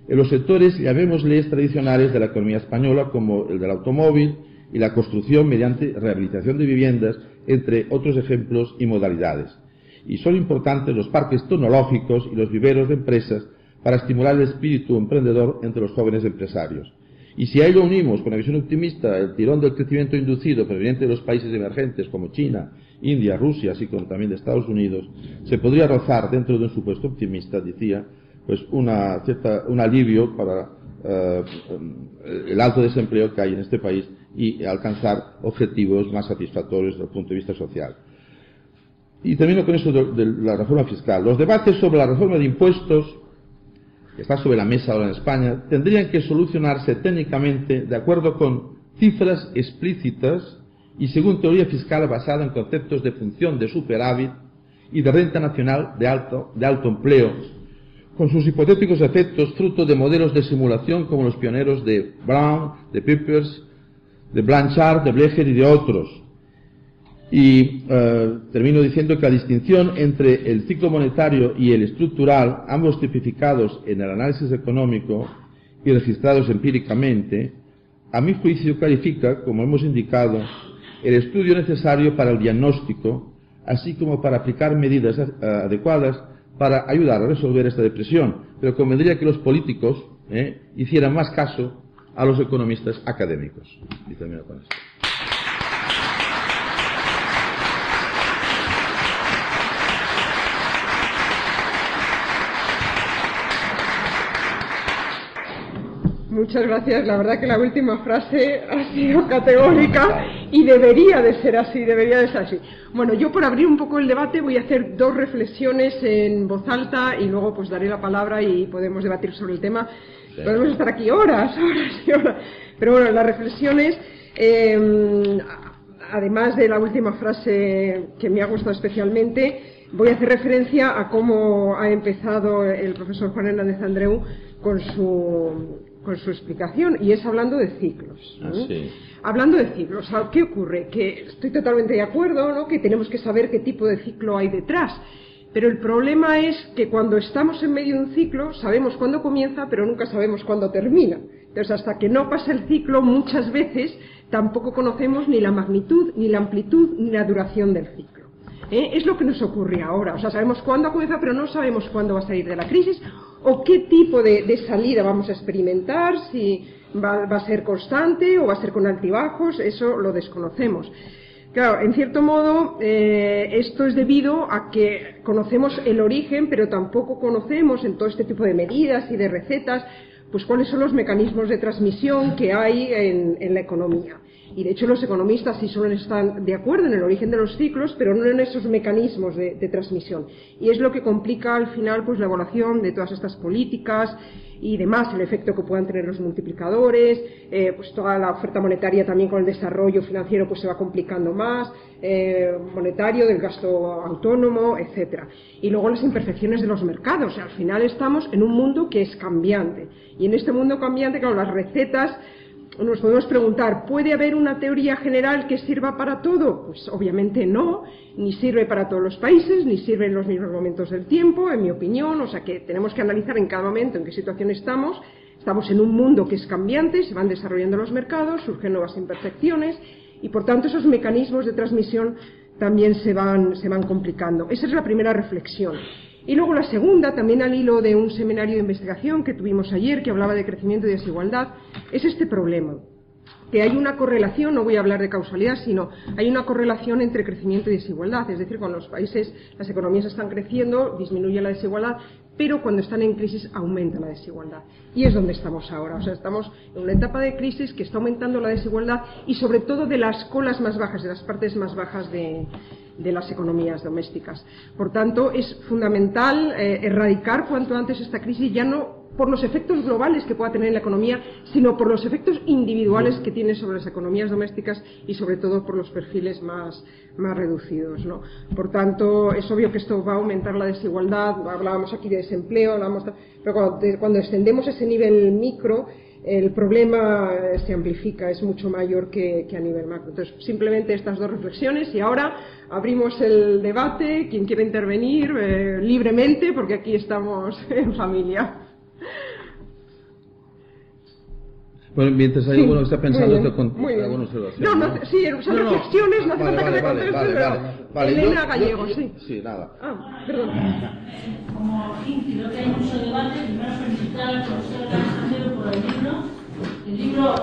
en los sectores, llamémosles, tradicionales de la economía española, como el del automóvil y la construcción mediante rehabilitación de viviendas, entre otros ejemplos y modalidades. Y son importantes los parques tecnológicos y los viveros de empresas para estimular el espíritu emprendedor entre los jóvenes empresarios. Y si a ello unimos con la visión optimista el tirón del crecimiento inducido proveniente de los países emergentes como China, India, Rusia, así como también de Estados Unidos, se podría rozar, dentro de un supuesto optimista, decía, pues un alivio para el alto desempleo que hay en este país y alcanzar objetivos más satisfactorios desde el punto de vista social. Y termino con eso de la reforma fiscal. Los debates sobre la reforma de impuestos, que está sobre la mesa ahora en España, tendrían que solucionarse técnicamente de acuerdo con cifras explícitas y según teoría fiscal basada en conceptos de función de superávit y de renta nacional de alto empleo, con sus hipotéticos efectos fruto de modelos de simulación como los pioneros de Brown, de Peppers, de Blanchard, de Blecher y de otros. Y termino diciendo que la distinción entre el ciclo monetario y el estructural, ambos tipificados en el análisis económico y registrados empíricamente, a mi juicio califica, como hemos indicado, el estudio necesario para el diagnóstico, así como para aplicar medidas adecuadas para ayudar a resolver esta depresión. Pero convendría que los políticos hicieran más caso a los economistas académicos. Y termino con esto. Muchas gracias. La verdad que la última frase ha sido categórica y debería de ser así, Bueno, yo por abrir un poco el debate voy a hacer dos reflexiones en voz alta y luego pues daré la palabra y podemos debatir sobre el tema. Sí. Podemos estar aquí horas y horas. Pero bueno, las reflexiones, además de la última frase que me ha gustado especialmente, voy a hacer referencia a cómo ha empezado el profesor Juan Hernández Andreu con su explicación, y es hablando de ciclos. Sí. Hablando de ciclos, ¿qué ocurre? Que estoy totalmente de acuerdo, ¿no?, que tenemos que saber qué tipo de ciclo hay detrás, pero el problema es que cuando estamos en medio de un ciclo sabemos cuándo comienza, pero nunca sabemos cuándo termina. Entonces, hasta que no pasa el ciclo, muchas veces tampoco conocemos ni la magnitud, ni la amplitud, ni la duración del ciclo. Es lo que nos ocurre ahora. O sea, sabemos cuándo comienza, pero no sabemos cuándo va a salir de la crisis o qué tipo de salida vamos a experimentar, si va a ser constante o va a ser con altibajos, eso lo desconocemos. Claro, en cierto modo, esto es debido a que conocemos el origen, pero tampoco conocemos en todo este tipo de medidas y de recetas, pues cuáles son los mecanismos de transmisión que hay en la economía. Y de hecho los economistas sí solo están de acuerdo en el origen de los ciclos, pero no en esos mecanismos de transmisión. Y es lo que complica al final pues la evaluación de todas estas políticas y demás, el efecto que puedan tener los multiplicadores, pues toda la oferta monetaria también con el desarrollo financiero pues se va complicando más, monetario, del gasto autónomo, etcétera. Y luego las imperfecciones de los mercados. Al final estamos en un mundo que es cambiante. Y en este mundo cambiante, claro, las recetas, nos podemos preguntar, ¿puede haber una teoría general que sirva para todo? Pues obviamente no, ni sirve para todos los países, ni sirve en los mismos momentos del tiempo, en mi opinión. O sea que tenemos que analizar en cada momento en qué situación estamos. Estamos en un mundo que es cambiante, se van desarrollando los mercados, surgen nuevas imperfecciones y por tanto esos mecanismos de transmisión también se van complicando. Esa es la primera reflexión. Y luego la segunda, también al hilo de un seminario de investigación que tuvimos ayer, que hablaba de crecimiento y desigualdad, es este problema, que hay una correlación, no voy a hablar de causalidad, sino hay una correlación entre crecimiento y desigualdad, es decir, cuando los países, las economías están creciendo, disminuye la desigualdad, pero cuando están en crisis aumenta la desigualdad. Y es donde estamos ahora, o sea, estamos en una etapa de crisis que está aumentando la desigualdad y sobre todo de las colas más bajas, de las partes más bajas de las economías domésticas. Por tanto, es fundamental erradicar cuanto antes esta crisis, ya no por los efectos globales que pueda tener en la economía, sino por los efectos individuales que tiene sobre las economías domésticas y sobre todo por los perfiles más reducidos, ¿no? Por tanto, es obvio que esto va a aumentar la desigualdad. Hablábamos aquí de desempleo, pero cuando extendemos ese nivel micro, el problema se amplifica, es mucho mayor que a nivel macro. Entonces, simplemente estas dos reflexiones, y ahora abrimos el debate. Quien quiera intervenir libremente, porque aquí estamos en familia. Bueno, mientras hay alguno que está pensando, alguna observación. Son reflexiones, no hace falta que me contestes, vale. Elena Gallego, sí. Sí, nada. Perdón. Como fin, creo que hay mucho debate. Primero felicitar al profesor Alejandro por el libro. El libro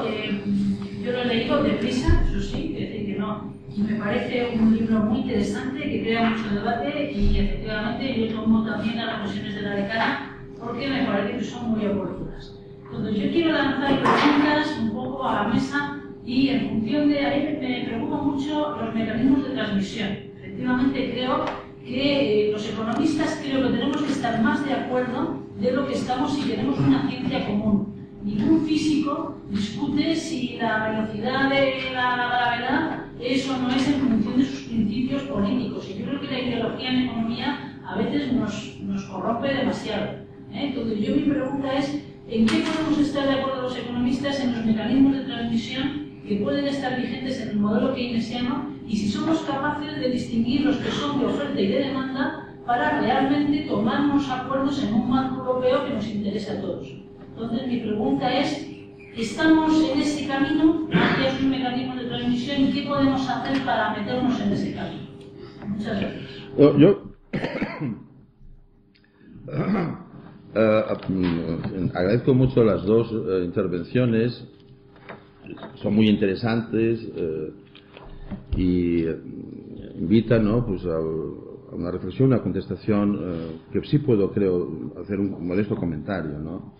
yo lo he leído deprisa, eso sí, es decir, que no. Me parece un libro muy interesante, que crea mucho debate y efectivamente yo tomo también las reflexiones de la decana porque me parece que son muy oportunas. Entonces yo quiero lanzar preguntas un poco a la mesa y en función de ahí me preocupan mucho los mecanismos de transmisión. Efectivamente creo que los economistas creo que tenemos que estar más de acuerdo de lo que estamos si tenemos una ciencia común. Ningún físico discute si la velocidad de la gravedad es o no es en función de sus principios políticos. Y yo creo que la ideología en economía a veces nos corrompe demasiado. Entonces yo mi pregunta es, ¿en qué podemos estar de acuerdo los economistas en los mecanismos de transmisión que pueden estar vigentes en el modelo keynesiano y si somos capaces de distinguir los que son de oferta y de demanda para realmente tomarnos acuerdos en un marco europeo que nos interese a todos? Entonces mi pregunta es, ¿estamos en ese camino hacia esos mecanismos de transmisión y qué podemos hacer para meternos en ese camino? Muchas gracias. Yo agradezco mucho las dos intervenciones, son muy interesantes y invitan, ¿no?, pues a una reflexión, una contestación que sí puedo, creo, hacer un modesto comentario, ¿no?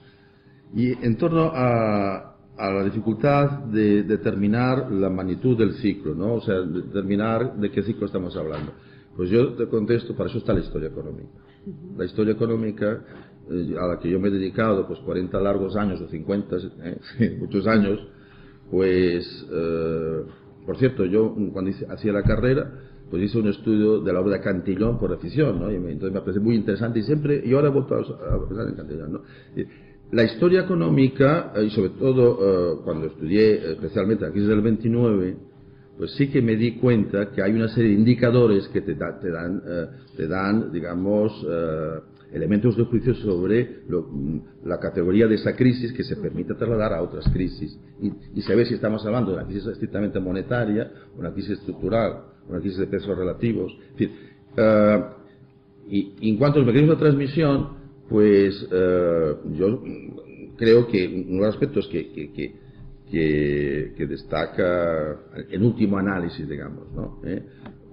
Y en torno a la dificultad de determinar la magnitud del ciclo, ¿no? O sea, determinar de qué ciclo estamos hablando. Pues yo te contesto, para eso está la historia económica. La historia económica, a la que yo me he dedicado, pues 40 largos años o 50, muchos años, pues, por cierto, yo cuando hacía la carrera, pues hice un estudio de la obra de Cantillon por afición, ¿no? Y entonces me parece muy interesante y siempre, y ahora he vuelto a pensar en Cantillon, ¿no? La historia económica, y sobre todo cuando estudié especialmente la crisis del 29, pues sí que me di cuenta que hay una serie de indicadores que te dan, digamos, elementos de juicio sobre la categoría de esa crisis que se permite trasladar a otras crisis. Y se ve si estamos hablando de una crisis estrictamente monetaria, una crisis estructural, una crisis de pesos relativos. En fin, y en cuanto a los mecanismos de transmisión, pues yo creo que uno de los aspectos que destaca el último análisis, digamos, ¿no?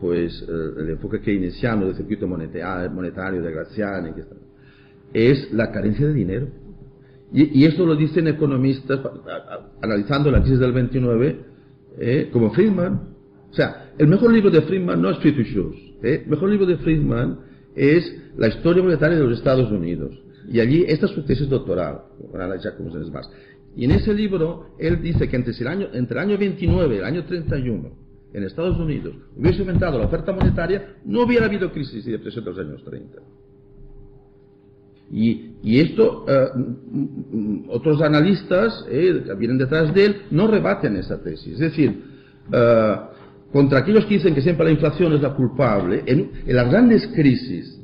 Pues el enfoque keynesiano del circuito monetario de Graziani, es la carencia de dinero. Y esto lo dicen economistas analizando la crisis del 29, como Friedman. O sea, el mejor libro de Friedman no es Free to Choose. El mejor libro de Friedman es La historia monetaria de los Estados Unidos. Y allí, esta es su tesis doctoral, más. Y en ese libro, él dice que entre el año 29 y el año 31, en Estados Unidos, hubiese aumentado la oferta monetaria, no hubiera habido crisis y depresión de los años 30. Y esto, otros analistas que vienen detrás de él, no rebaten esa tesis. Es decir, contra aquellos que dicen que siempre la inflación es la culpable, en las grandes crisis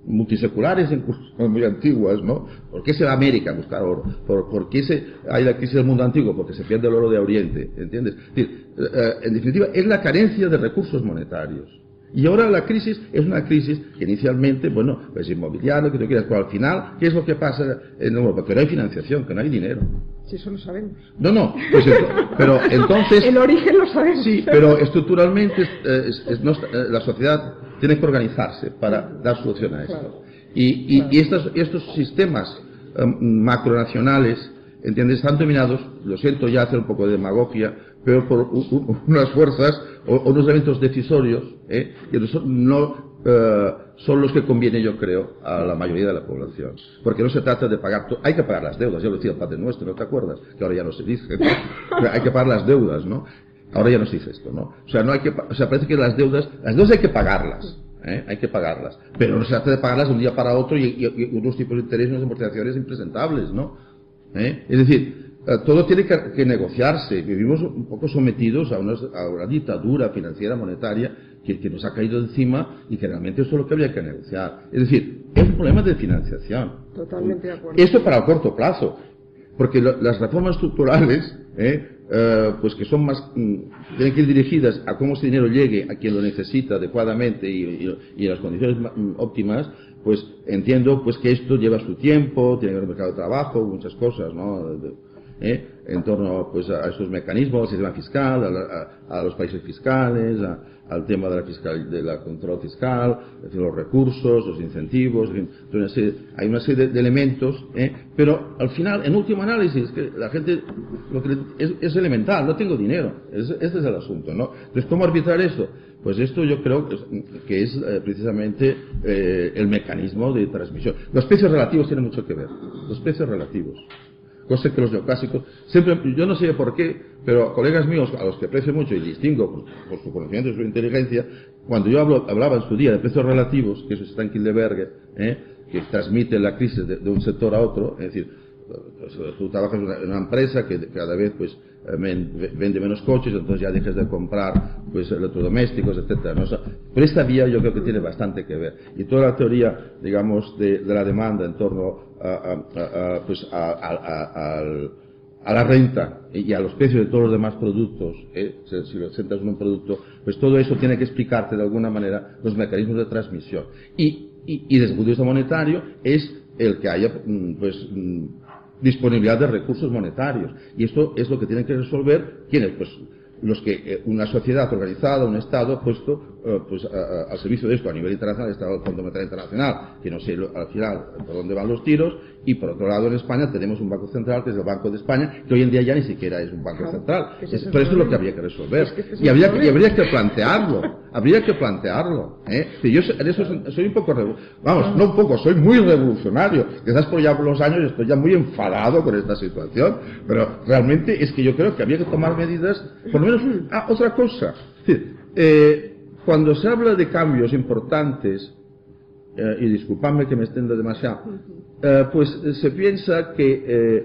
multiseculares, incluso muy antiguas, ¿no? ¿Por qué se va a América a buscar oro? ¿Por qué hay la crisis del mundo antiguo? Porque se pierde el oro de Oriente, ¿entiendes? Es decir, en definitiva, es la carencia de recursos monetarios. Y ahora la crisis es una crisis que inicialmente, bueno, pues inmobiliaria, que tú quieras, pero al final, ¿qué es lo que pasa en Europa? Que no hay financiación, que no hay dinero. Sí, eso lo sabemos. No, pues pero entonces... El origen lo sabemos. Sí, pero estructuralmente la sociedad tiene que organizarse para dar solución a esto. Claro. Y estos sistemas macronacionales, ¿entiendes?, están dominados, lo siento ya hacer un poco de demagogia, pero por unas fuerzas o unos eventos decisorios, que no son los que conviene, yo creo, a la mayoría de la población. Porque no se trata de pagar... Hay que pagar las deudas, ya lo decía el Padre Nuestro, ¿no te acuerdas? Que ahora ya no se dice, ¿no? Hay que pagar las deudas, ¿no? Ahora ya no se dice esto, ¿no? O sea, parece que las deudas hay que pagarlas, hay que pagarlas. Pero no se trata de pagarlas de un día para otro y unos tipos de interés y unas amortizaciones impresentables, ¿no? Es decir, todo tiene que negociarse. Vivimos un poco sometidos a una dictadura financiera, monetaria, que nos ha caído encima y que realmente eso es lo que habría que negociar. Es decir, es un problema de financiación. Totalmente de acuerdo. Esto para el corto plazo. Porque las reformas estructurales, pues que son más, tienen que ir dirigidas a cómo ese dinero llegue a quien lo necesita adecuadamente y en las condiciones óptimas, pues entiendo pues que esto lleva su tiempo, tiene que haber un mercado de trabajo, muchas cosas, ¿no? En torno pues a esos mecanismos, al sistema fiscal, a los países fiscales, al tema de la control fiscal, es decir, los recursos, los incentivos, en fin, hay una serie de elementos, pero al final, en último análisis, que la gente es elemental, no tengo dinero, este es el asunto, ¿no? Entonces, ¿cómo arbitrar eso? Pues esto yo creo que es precisamente el mecanismo de transmisión. Los precios relativos tienen mucho que ver, los precios relativos. Cosa que los neoclásicos, siempre, yo no sé por qué, pero colegas míos, a los que aprecio mucho y distingo por su conocimiento y su inteligencia, cuando yo hablaba en su día de precios relativos, que eso está en Kildebreger, que transmite la crisis de un sector a otro, es decir, tú trabajas en una empresa que cada vez pues vende menos coches, entonces ya dejas de comprar pues electrodomésticos, etcétera, ¿no? O sea, por esta vía yo creo que tiene bastante que ver. Y toda la teoría, digamos, de la demanda en torno a la renta y a los precios de todos los demás productos, si lo centras en un producto, pues todo eso tiene que explicarte de alguna manera los mecanismos de transmisión. Y desde el punto de vista monetario es el que haya disponibilidad de recursos monetarios. Y esto es lo que tienen que resolver ¿quiénes? Pues los que una sociedad organizada, un Estado puesto al servicio de esto a nivel internacional, está el Fondo Monetario Internacional, que no sé al final por dónde van los tiros, y por otro lado en España tenemos un Banco Central que es el Banco de España, que hoy en día ya ni siquera es un Banco central. Pero eso es lo que habría que resolver. Y habría que plantearlo. Yo en eso soy un poco, no un poco, soy muy revolucionario. Quizás por ya por los años estoy ya muy enfadado con esta situación, pero realmente es que yo creo que habría que tomar medidas, por lo menos, otra cosa. Es decir, cuando se habla de cambios importantes, y disculpadme que me extienda demasiado, pues se piensa que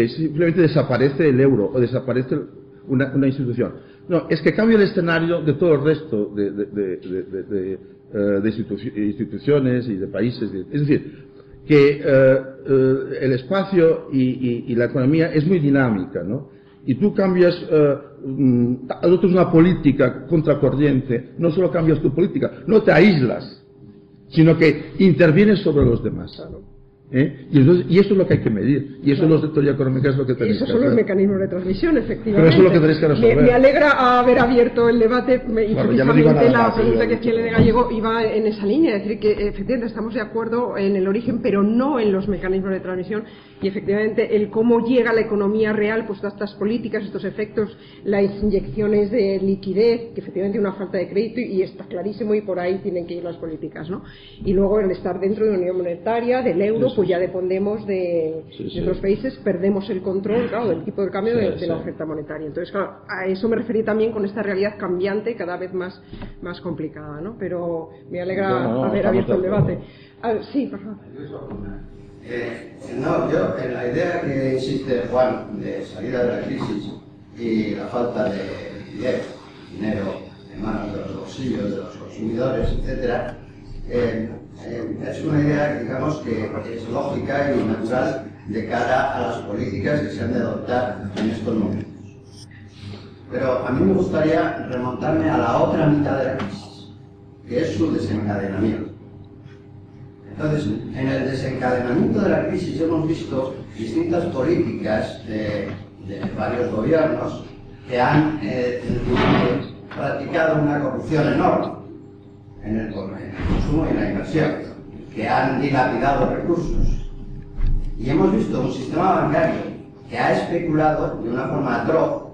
simplemente desaparece el euro o desaparece una institución. No, es que cambia el escenario de todo el resto de instituciones y de países. Es decir, que el espacio y la economía es muy dinámica, ¿no? Y tú cambias, adoptas una política contracorriente, no solo cambias tu política, no te aíslas, sino que intervienes sobre los demás. Y esto es lo que hay que medir. Y eso es la teoría económica es lo que tenéis que hacer. Esos son los mecanismos de transmisión, efectivamente. Pero eso es lo que tenéis que resolver. Me alegra haber abierto el debate y precisamente la pregunta que hacía el de Gallego iba en esa línea, es decir, que efectivamente estamos de acuerdo en el origen, pero no en los mecanismos de transmisión. Y efectivamente el cómo llega la economía real, pues todas estas políticas, estos efectos, las inyecciones de liquidez, que efectivamente hay una falta de crédito y está clarísimo y por ahí tienen que ir las políticas, ¿no? Y luego el estar dentro de la Unión Monetaria, del euro, pues ya dependemos de otros países, perdemos el control, claro, del tipo de cambio de la oferta monetaria. Entonces, claro, a eso me referí también con esta realidad cambiante, cada vez más complicada, ¿no? Pero me alegra haber abierto el debate. Sí, por favor. Yo en la idea que insiste Juan de salida de la crisis y la falta de dinero en manos de los bolsillos de los consumidores, etcétera, es una idea, digamos, que es lógica y natural de cara a las políticas que se han de adoptar en estos momentos. Pero a mí me gustaría remontarme a la otra mitad de la crisis, que es su desencadenamiento. Entonces, en el desencadenamiento de la crisis hemos visto distintas políticas de varios gobiernos que han practicado una corrupción enorme en el consumo y en la inversión, que han dilapidado recursos. Y hemos visto un sistema bancario que ha especulado de una forma atroz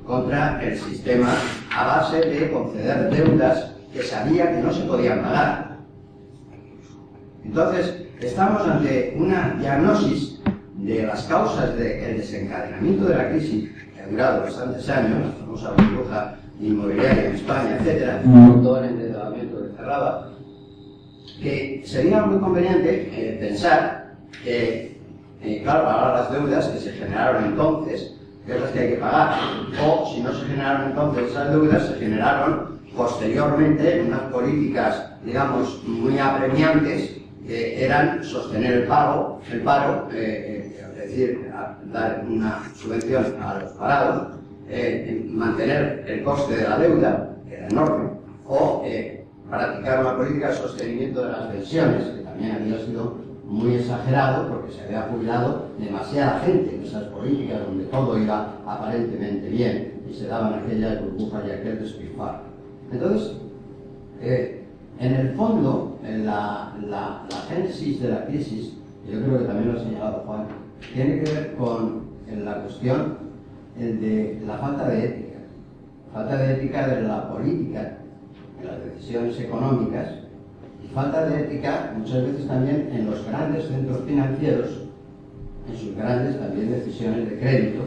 contra el sistema a base de conceder deudas que sabía que no se podían pagar. Entonces, estamos ante una diagnosis de las causas del desencadenamiento de la crisis, que ha durado bastantes años, la famosa burbuja inmobiliaria en España, etcétera, con todo el endeudamiento que cerraba, que sería muy conveniente pensar que, claro, ahora las deudas que se generaron entonces, que es las que hay que pagar, o si no se generaron entonces esas deudas, se generaron posteriormente unas políticas, digamos, muy apremiantes, que eran sostener el paro, es decir, dar una subvención a los parados, mantener el coste de la deuda, que era enorme, o practicar una política de sostenimiento de las pensiones, que también había sido muy exagerado porque se había jubilado demasiada gente en esas políticas donde todo iba aparentemente bien y se daban aquellas burbujas y aquel despilfarro. Entonces, en el fondo, la génesis de la crisis, yo creo que también lo ha señalado Juan, tiene que ver con la cuestión de la falta de ética de la política, de las decisiones económicas, y falta de ética muchas veces también en los grandes centros financieros, en sus grandes también decisiones de crédito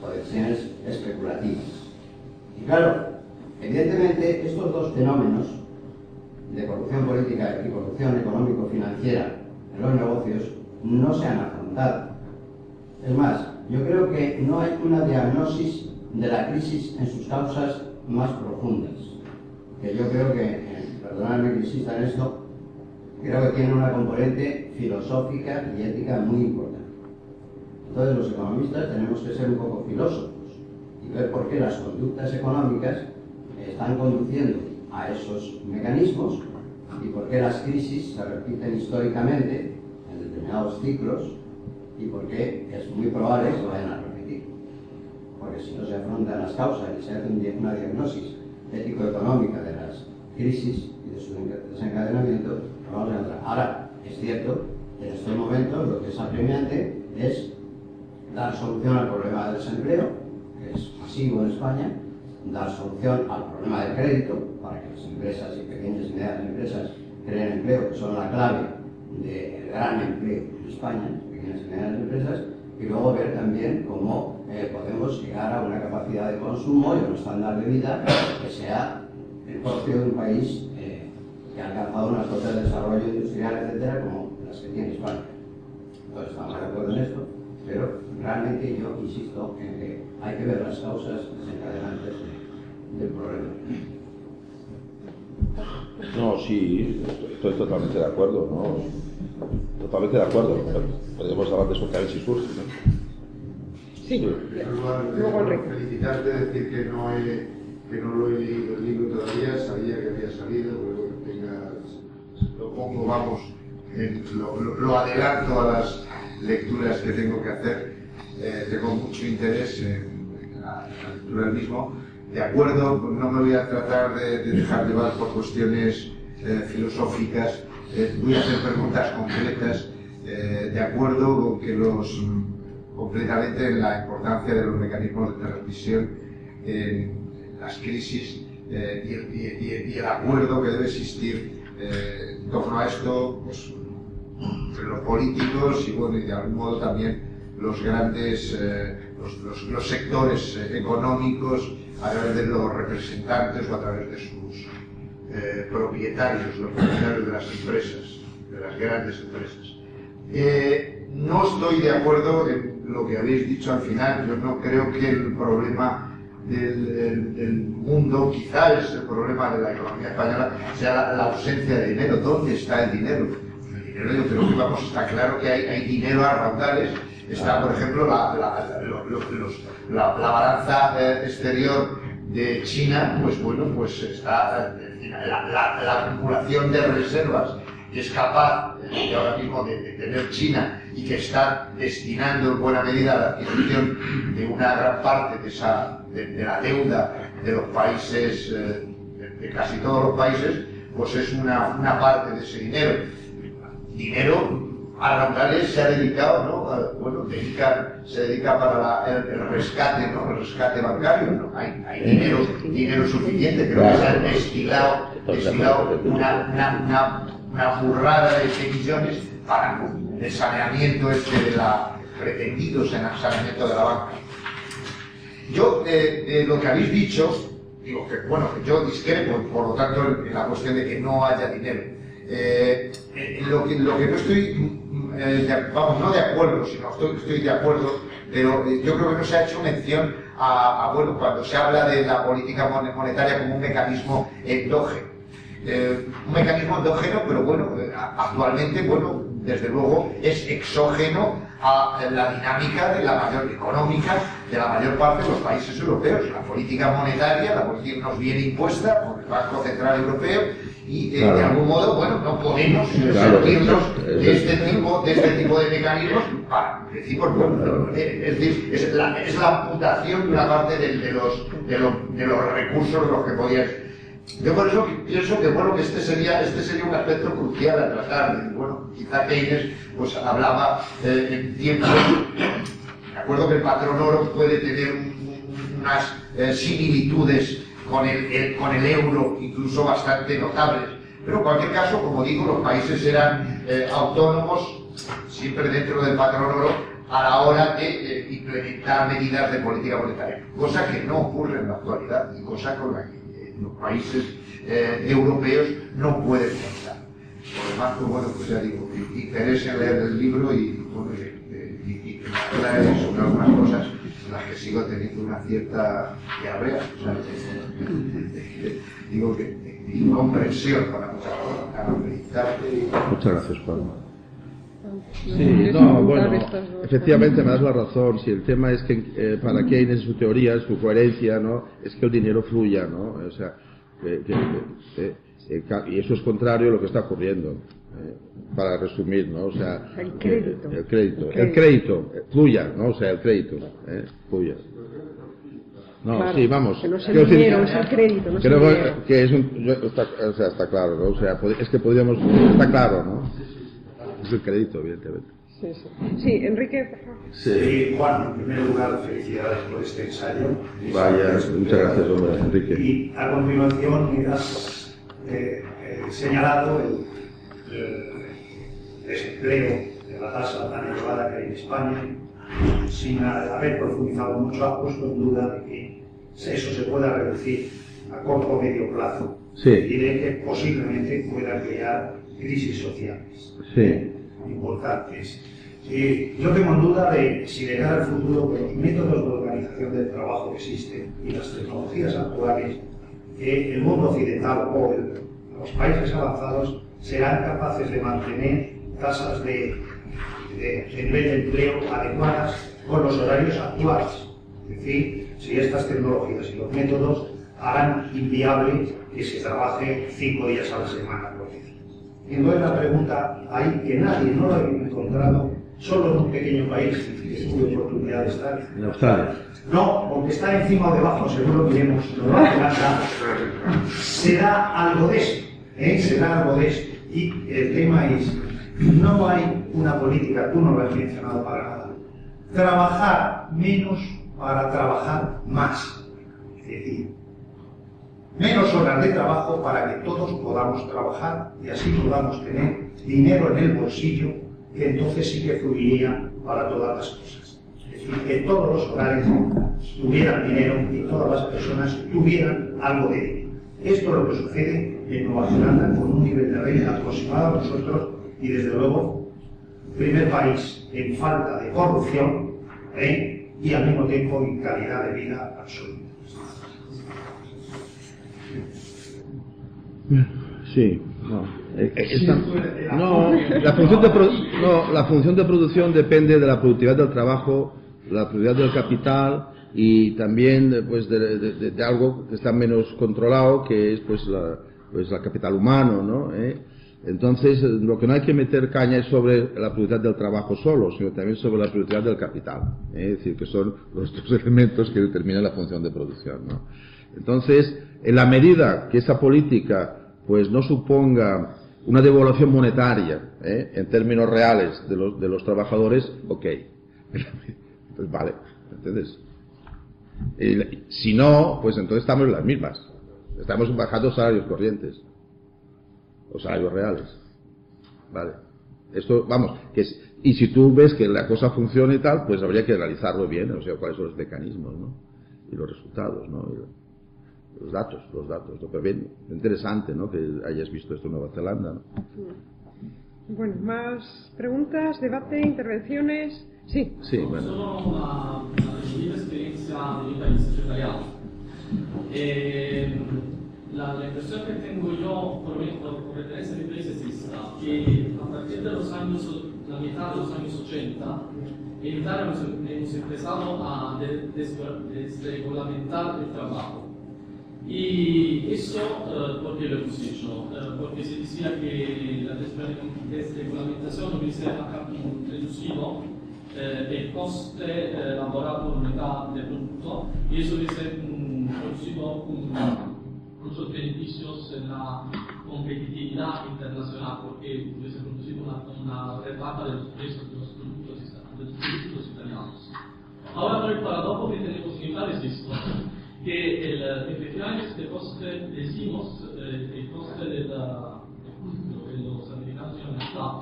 o decisiones especulativas. Y claro, evidentemente estos dos fenómenos de corrupción política y corrupción económico-financiera en los negocios no se han afrontado. Es más, yo creo que no hay una diagnosis de la crisis en sus causas más profundas, que yo creo que, perdonadme que insista en esto, creo que tiene una componente filosófica y ética muy importante. Entonces los economistas tenemos que ser un poco filósofos y ver por qué las conductas económicas están conduciendo a esos mecanismos y por qué las crisis se repiten históricamente en determinados ciclos y por qué es muy probable que se vayan a repetir. Porque si no se afrontan las causas y se hace una diagnosis ético-económica de las crisis y de su desencadenamiento, lo vamos a encontrar. Ahora, es cierto que en estos momentos lo que es apremiante es dar solución al problema del desempleo, que es masivo en España, dar solución al problema del crédito, para que las empresas y pequeñas y medianas empresas creen empleo, que son la clave del gran empleo en España, pequeñas y medianas empresas, y luego ver también cómo podemos llegar a una capacidad de consumo y a un estándar de vida que sea el propio de un país que ha alcanzado unas cotas de desarrollo industrial, etcétera, como las que tiene España. Entonces estamos de acuerdo en esto, pero realmente yo insisto en que hay que ver las causas desencadenantes del problema. No, sí, estoy totalmente de acuerdo, ¿no? Totalmente de acuerdo. Podemos hablar de eso que a ver si surge, ¿no? Sí. Luego felicitarte, decir que no lo he leído el libro todavía, sabía que había salido, pero lo pongo, vamos, lo adelanto a las lecturas que tengo que hacer. Tengo mucho interés en la lectura del mismo. De acuerdo, no me voy a tratar de dejar llevar por cuestiones filosóficas, voy a hacer preguntas concretas, de acuerdo con que completamente en la importancia de los mecanismos de transmisión en las crisis y el acuerdo que debe existir en torno a esto, pues, entre los políticos y, bueno, y de algún modo también los grandes, los sectores económicos a través de los representantes o a través de sus propietarios, los propietarios de las empresas, de las grandes empresas. No estoy de acuerdo en lo que habéis dicho al final. Yo no creo que el problema del mundo, quizá es el problema de la economía española, sea la ausencia de dinero. ¿Dónde está el dinero? El dinero, yo creo que, vamos, está claro que hay dinero a raudales. Está, por ejemplo, la balanza exterior de China, pues bueno, pues está la acumulación de reservas que es capaz ahora mismo de tener China y que está destinando en buena medida a la adquisición de una gran parte de la deuda de los países, de casi todos los países, pues es una parte de ese dinero. Dinero Arrandales se ha dedicado, ¿no? Bueno, se dedica para el rescate, ¿no? El rescate bancario, ¿no? Hay dinero suficiente, creo que se han destilado una burrada de millones para el saneamiento pretendido saneamiento de la banca. Yo, lo que habéis dicho, digo que, bueno, que yo discrepo, por lo tanto, en la cuestión de que no haya dinero. Lo que no estoy, no de acuerdo, sino estoy de acuerdo, pero yo creo que no se ha hecho mención bueno, cuando se habla de la política monetaria como un mecanismo endógeno. Un mecanismo endógeno, pero bueno, actualmente, bueno, desde luego es exógeno a la dinámica de la mayor económica de la mayor parte de los países europeos. La política monetaria, la política nos viene impuesta por el Banco Central Europeo y de algún modo, bueno, no podemos servirnos de este tipo de mecanismos para decir, bueno, es decir, es la amputación de una parte de los recursos de los que podían. Yo por eso pienso que bueno, que este sería un aspecto crucial a tratar. Bueno, quizá Keynes pues hablaba en tiempos. Me acuerdo que el patrón oro puede tener unas similitudes con el euro, incluso bastante notables. Pero en cualquier caso, como digo, los países eran autónomos, siempre dentro del patrón oro, a la hora de implementar medidas de política monetaria, cosa que no ocurre en la actualidad y cosa con la que los países europeos no pueden pensar. Por lo demás, pues bueno, pues ya digo, interés en leer el libro y bueno, y hablar sobre algunas cosas en las que sigo teniendo una cierta diarrea, o sea, digo que incomprensión para muchas cosas, para felicitarte y... Muchas gracias, Juan. Sí, no, bueno, efectivamente me das la razón. Si el tema es que para Keynes su teoría, su coherencia, ¿no? Es que el dinero fluya, ¿no? O sea, y eso es contrario a lo que está ocurriendo. Para resumir, ¿no? O sea, el crédito fluya, ¿no? O sea, el crédito fluya. No, claro, sí, vamos. Que no es el dinero, es el crédito, no es el dinero. Que es o sea, está claro, ¿no? O sea, es que podríamos, está claro, ¿no? Es el crédito, evidentemente. Sí, sí. Sí, Enrique, por favor. Sí, Juan, en primer lugar, felicidades por este ensayo. Vaya, muchas gracias, hombre, Enrique. Y a continuación me has señalado el desempleo de la tasa tan elevada que hay en España, sin haber profundizado mucho, ha puesto en duda de que eso se pueda reducir a corto o medio plazo, sí, y de que posiblemente pueda crear crisis sociales, sí, importantes. Yo tengo en duda de si de cara al futuro, con los métodos de organización del trabajo que existen y las tecnologías actuales, el mundo occidental o los países avanzados serán capaces de mantener tasas de nivel de empleo adecuadas con los horarios actuales. Es decir, si estas tecnologías y los métodos harán inviable que se trabaje 5 días a la semana. Y entonces la pregunta ahí, que nadie, no lo he encontrado, solo en un pequeño país que tuve oportunidad de estar. En Australia. No, porque está encima o debajo, seguro que iremos, Nueva Zelanda, será algo de esto, será algo de esto. Y el tema es, no hay una política, tú no lo has mencionado para nada, trabajar menos para trabajar más. Es decir, menos horas de trabajo para que todos podamos trabajar y así podamos tener dinero en el bolsillo, que entonces sí que fluiría para todas las cosas. Es decir, que todos los hogares tuvieran dinero y todas las personas tuvieran algo de dinero. Esto es lo que sucede en Nueva Zelanda, con un nivel de renta aproximado a nosotros y desde luego primer país en falta de corrupción y al mismo tiempo en calidad de vida absoluta. Sí, la función de producción depende de la productividad del trabajo, la productividad del capital y también pues de algo que está menos controlado, que es pues la capital humano, ¿no? Entonces, lo que no hay que meter caña es sobre la productividad del trabajo solo, sino también sobre la productividad del capital, es decir, que son los dos elementos que determinan la función de producción, ¿no? Entonces, en la medida que esa política pues no suponga una devaluación monetaria, en términos reales de los trabajadores, ok. Pues vale, ¿entiendes? Si no, pues entonces estamos en las mismas. Estamos bajando salarios corrientes o salarios reales. Vale. Esto, vamos, y si tú ves que la cosa funciona y tal, pues habría que analizarlo bien, o sea, cuáles son los mecanismos, ¿no? Y los resultados, ¿no? Y los datos, ¿no? Pero bien, interesante, ¿no? Que hayas visto esto en Nueva Zelanda, ¿no? Bueno, más preguntas, debate, intervenciones. Sí. Sí, bueno. Solo una breve experiencia de mi país, yo italiano. La impresión que tengo yo, por referencia a mi país, es esta, que a partir de los años, la mitad de los años 80, en Italia hemos empezado a desregulamentar el trabajo. Y eso, ¿por qué lo hemos hecho? Porque se decía que la desregulamentación hubiese reducido el coste laboral por unidad de producto y eso hubiese producido muchos beneficios en la competitividad internacional porque hubiese producido una rebaja de los precios de los productos italianos. Ahora, por el paradojo que tenemos en Italia es esto, que efectivamente este coste, decimos, el coste de los americanos llaman SLAP,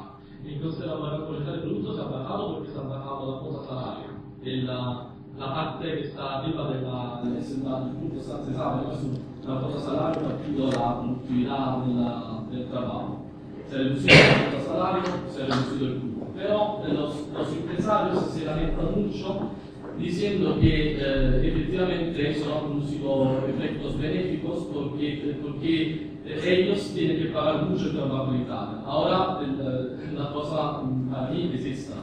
el coste laboral por unidad de productos ha bajado porque se ha bajado la cuota salario. La parte que está arriba de la descentrada del punto se sabe, la cuota salario partido de la productividad del trabajo. Se ha reducido la cuota salario, se ha reducido el punto. Pero los empresarios se lamentan mucho diciendo que efectivamente eso ha producido efectos benéficos porque ellos tienen que pagar mucho el trabajo en Italia. Ahora la cosa para mí es esta,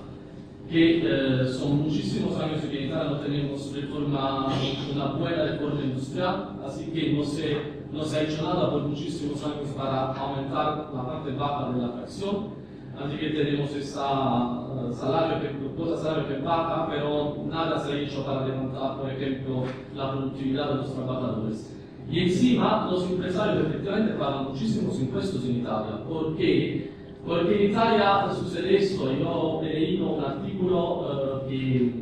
que son muchísimos años que en Italia no tenemos una buena reforma industrial, así que no se ha hecho nada por muchísimos años para aumentar la parte baja de la fracción. Así que tenemos cuota salario que baja, pero nada se ha hecho para levantar, por ejemplo, la productividad de los trabajadores. Y encima, los empresarios efectivamente pagan muchísimos impuestos en Italia. ¿Por qué? Porque en Italia sucede esto. Yo he leído un artículo que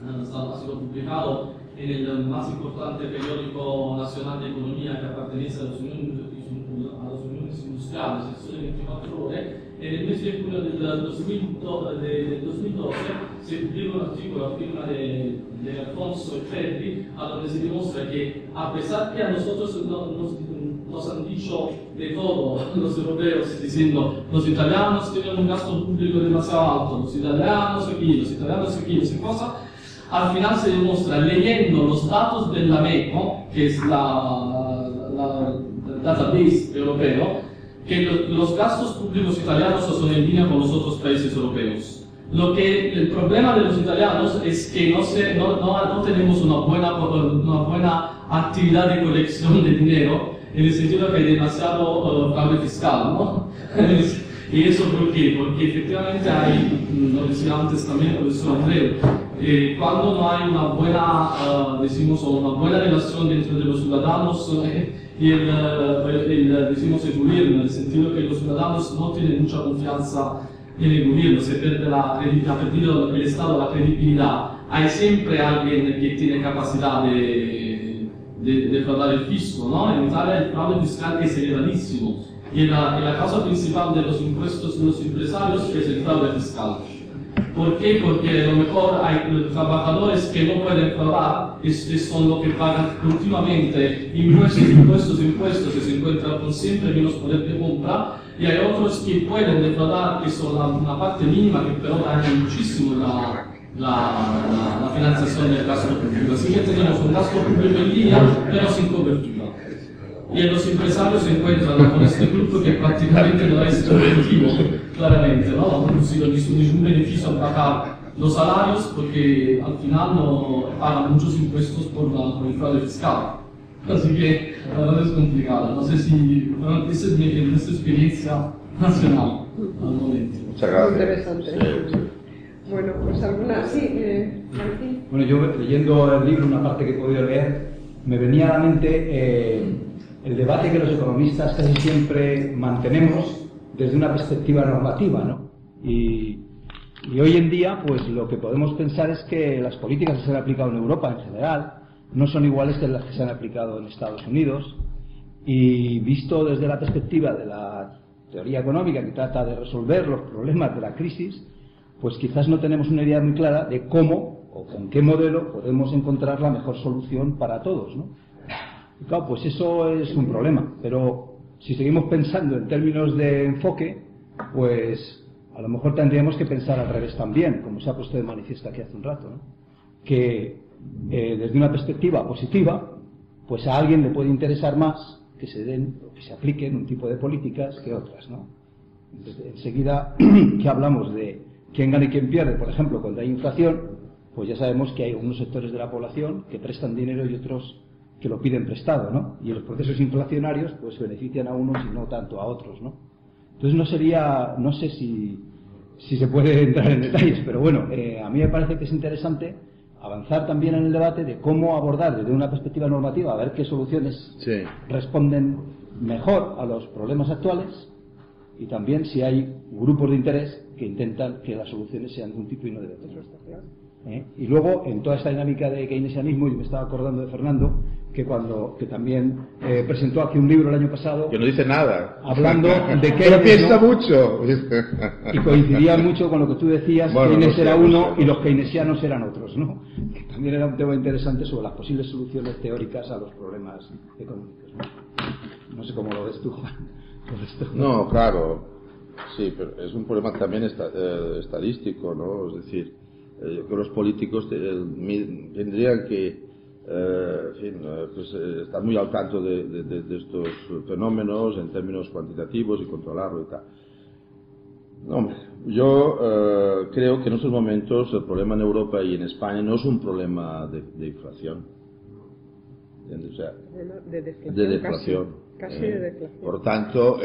ha sido publicado en el más importante periódico nacional de economía que pertenece a las uniones industriales, el Sole 24 Ore. En el mes de junio del 2012 se publicó un artículo a firma de Alfonso Ferri, a donde se demuestra que a pesar que a nosotros nos han dicho de todo los europeos, diciendo los italianos tienen un gasto público demasiado alto, los italianos aquí, no sé cosa, al final se demuestra leyendo los datos del AMECO, que es la database europeo, que los gastos públicos italianos son en línea con los otros países europeos. El problema de los italianos es que no tenemos una buena actividad de colección de dinero, en el sentido que hay demasiado fraude fiscal, ¿no? ¿Y eso por qué? Porque efectivamente hay, lo decía antes también el profesor Andreu, cuando no hay una buena relación dentro de los ciudadanos y el gobierno, en el sentido que los ciudadanos no tienen mucha confianza en el gobierno, se pierde ha perdido el Estado la credibilidad, hay siempre alguien que tiene capacidad de fraudar el fisco, ¿no? En Italia el fraude fiscal es elevadísimo y la causa principal de los impuestos de los empresarios es el fraude fiscal. ¿Por qué? Porque a lo mejor hay trabajadores que no pueden fraudar, son los que pagan continuamente impuestos y se encuentran con siempre menos poder de compra, y hay otros que pueden defraudar, que son una parte mínima, que pero dañan muchísimo la financiación del gasto público. Así que tenemos un gasto público en línea, pero sin cobertura. Y los empresarios se encuentran con este grupo que prácticamente no es competitivo, claramente, ¿no? No ha producido ningún beneficio al bajar los salarios porque al final no pagan muchos impuestos por el fraude fiscal. Así que la verdad es complicada. No sé si, bueno, esa es nuestra experiencia nacional al momento. Muchas gracias. Interesante. Bueno, pues alguna, sí, Martín. Bueno, yo leyendo el libro, una parte que he podido leer, me venía a la mente el debate que los economistas casi siempre mantenemos desde una perspectiva normativa, ¿no? Y hoy en día, pues lo que podemos pensar es que las políticas que se han aplicado en Europa en general no son iguales que las que se han aplicado en Estados Unidos, y visto desde la perspectiva de la teoría económica que trata de resolver los problemas de la crisis, pues quizás no tenemos una idea muy clara de cómo o con qué modelo podemos encontrar la mejor solución para todos, ¿no? Y claro, pues eso es un problema, pero si seguimos pensando en términos de enfoque, pues a lo mejor tendríamos que pensar al revés también, como se ha puesto de manifiesto aquí hace un rato, ¿no? Que desde una perspectiva positiva, pues a alguien le puede interesar más que se den o que se apliquen un tipo de políticas que otras, ¿no? Enseguida que hablamos de quién gana y quién pierde, por ejemplo, cuando hay inflación, pues ya sabemos que hay algunos sectores de la población que prestan dinero y otros que lo piden prestado, ¿no? Y los procesos inflacionarios pues benefician a unos y no tanto a otros, ¿no? Entonces no sé si se puede entrar en detalles, pero bueno, a mí me parece que es interesante avanzar también en el debate de cómo abordar desde una perspectiva normativa, a ver qué soluciones responden mejor a los problemas actuales, y también si hay grupos de interés que intentan que las soluciones sean de un tipo y no de otro. Y luego, en toda esta dinámica de keynesianismo, yo me estaba acordando de Fernando, que también presentó aquí un libro el año pasado, que no dice nada, hablando de Keynes, pero piensa mucho, y coincidía mucho con lo que tú decías. Bueno, Keynes era uno y los keynesianos eran otros, ¿no? Que también era un tema interesante sobre las posibles soluciones teóricas a los problemas económicos, ¿no? No sé cómo lo ves tú, Juan. No, claro, sí, pero es un problema también estadístico, ¿no? Es decir, que los políticos tendrían que estar muy al tanto de estos fenómenos en términos cuantitativos y controlarlo y tal. No, yo creo que en estos momentos el problema en Europa y en España no es un problema de inflación, ¿entiendes? O sea, de deflación. Casi de deflación. Por tanto,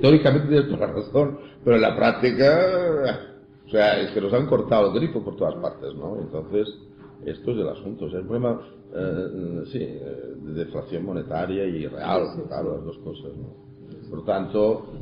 teóricamente tienes toda la razón, pero en la práctica, o sea, es que nos han cortado el grifo por todas partes, ¿no? Entonces, esto es el asunto. O sea, el problema, de deflación monetaria y real, claro, las dos cosas, ¿no? Por tanto,